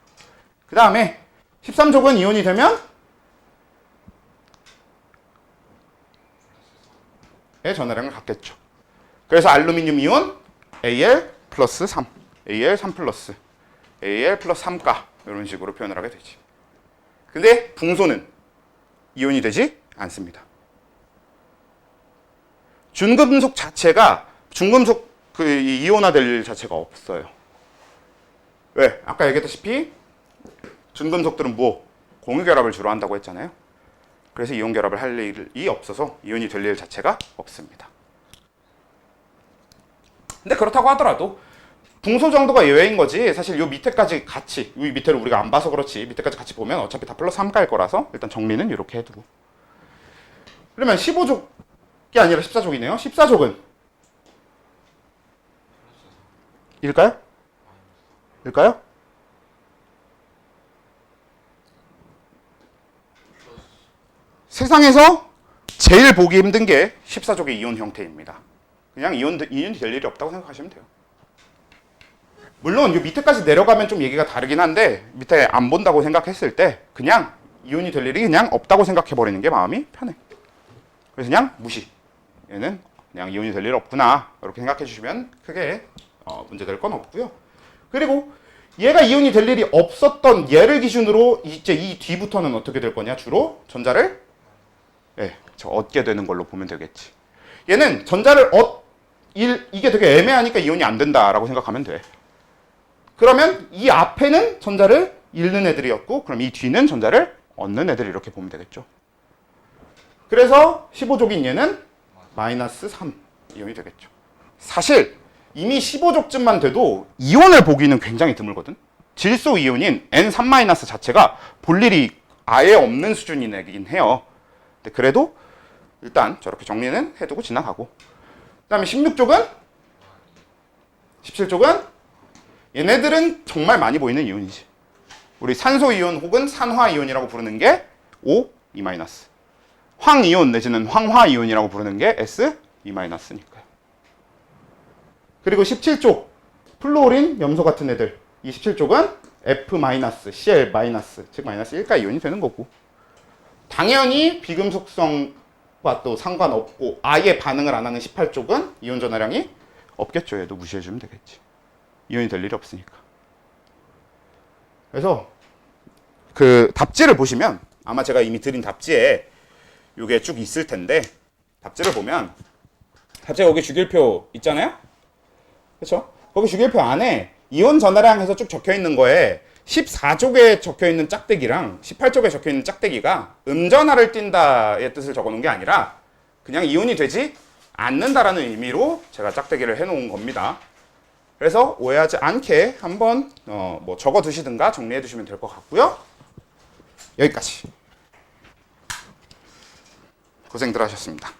그 다음에 13족은 이온이 되면 의 전하량을 갖겠죠. 그래서 알루미늄 이온 Al 플러스 3, Al 3 플러스, Al 플러스 3가 이런 식으로 표현을 하게 되지. 근데 붕소는 이온이 되지 않습니다. 중금속 자체가 중금속 그 이온화될 자체가 없어요. 왜? 아까 얘기했다시피 중금속들은 뭐 공유결합을 주로 한다고 했잖아요. 그래서 이온결합을 할 일이 없어서 이온이 될 일 자체가 없습니다. 근데 그렇다고 하더라도 붕소 정도가 예외인 거지, 사실 요 밑에까지 같이, 이 밑에를 우리가 안 봐서 그렇지 밑에까지 같이 보면 어차피 다 플러스 3가일 거라서 일단 정리는 이렇게 해두고, 그러면 15족이 아니라 14족이네요. 14족은 일까요? 일까요? 세상에서 제일 보기 힘든 게 14족의 이온 형태입니다. 그냥 이온이 될 일이 없다고 생각하시면 돼요. 물론 이 밑에까지 내려가면 좀 얘기가 다르긴 한데 밑에 안 본다고 생각했을 때 그냥 이온이 될 일이 그냥 없다고 생각해버리는 게 마음이 편해. 그래서 그냥 무시. 얘는 그냥 이온이 될 일 없구나 이렇게 생각해 주시면 크게 문제될 건 없고요. 그리고 얘가 이온이 될 일이 없었던 얘를 기준으로 이제 이 뒤부터는 어떻게 될 거냐? 주로 전자를 얻게 되는 걸로 보면 되겠지. 얘는 전자를 이게 되게 애매하니까 이온이 안 된다라고 생각하면 돼. 그러면 이 앞에는 전자를 잃는 애들이었고 그럼 이 뒤는 전자를 얻는 애들 이렇게 보면 되겠죠. 그래서 15족인 얘는 마이너스 3 이온이 되겠죠. 사실 이미 15족쯤만 돼도 이온을 보기는 굉장히 드물거든. 질소 이온인 N3- 자체가 볼 일이 아예 없는 수준이긴 해요. 근데 그래도 일단 저렇게 정리는 해두고 지나가고. 그 다음에 16족은 17족은 얘네들은 정말 많이 보이는 이온이지. 우리 산소 이온 혹은 산화 이온이라고 부르는 게 O, E-. 황 이온 내지는 황화 이온이라고 부르는 게 S, E-니까요. 그리고 17족 플루오린, 염소 같은 애들. 이 17족은 F-, Cl-, 즉 마이너스 1가 이온이 되는 거고. 당연히 비금속성과 또 상관없고 아예 반응을 안 하는 18족은 이온 전하량이 없겠죠. 얘도 무시해주면 되겠지. 이온이 될 일이 없으니까. 그래서 그 답지를 보시면 아마 제가 이미 드린 답지에 요게 쭉 있을 텐데 답지를 보면 답지에 거기 주기율표 있잖아요? 그렇죠? 거기 주기율표 안에 이온 전하량 해서 쭉 적혀 있는 거에 14쪽에 적혀 있는 짝대기랑 18쪽에 적혀 있는 짝대기가 음전하를 띈다의 뜻을 적어 놓은 게 아니라 그냥 이온이 되지 않는다라는 의미로 제가 짝대기를 해 놓은 겁니다. 그래서 오해하지 않게 한번 뭐 적어 두시든가 정리해 두시면 될 것 같고요. 여기까지. 고생들 하셨습니다.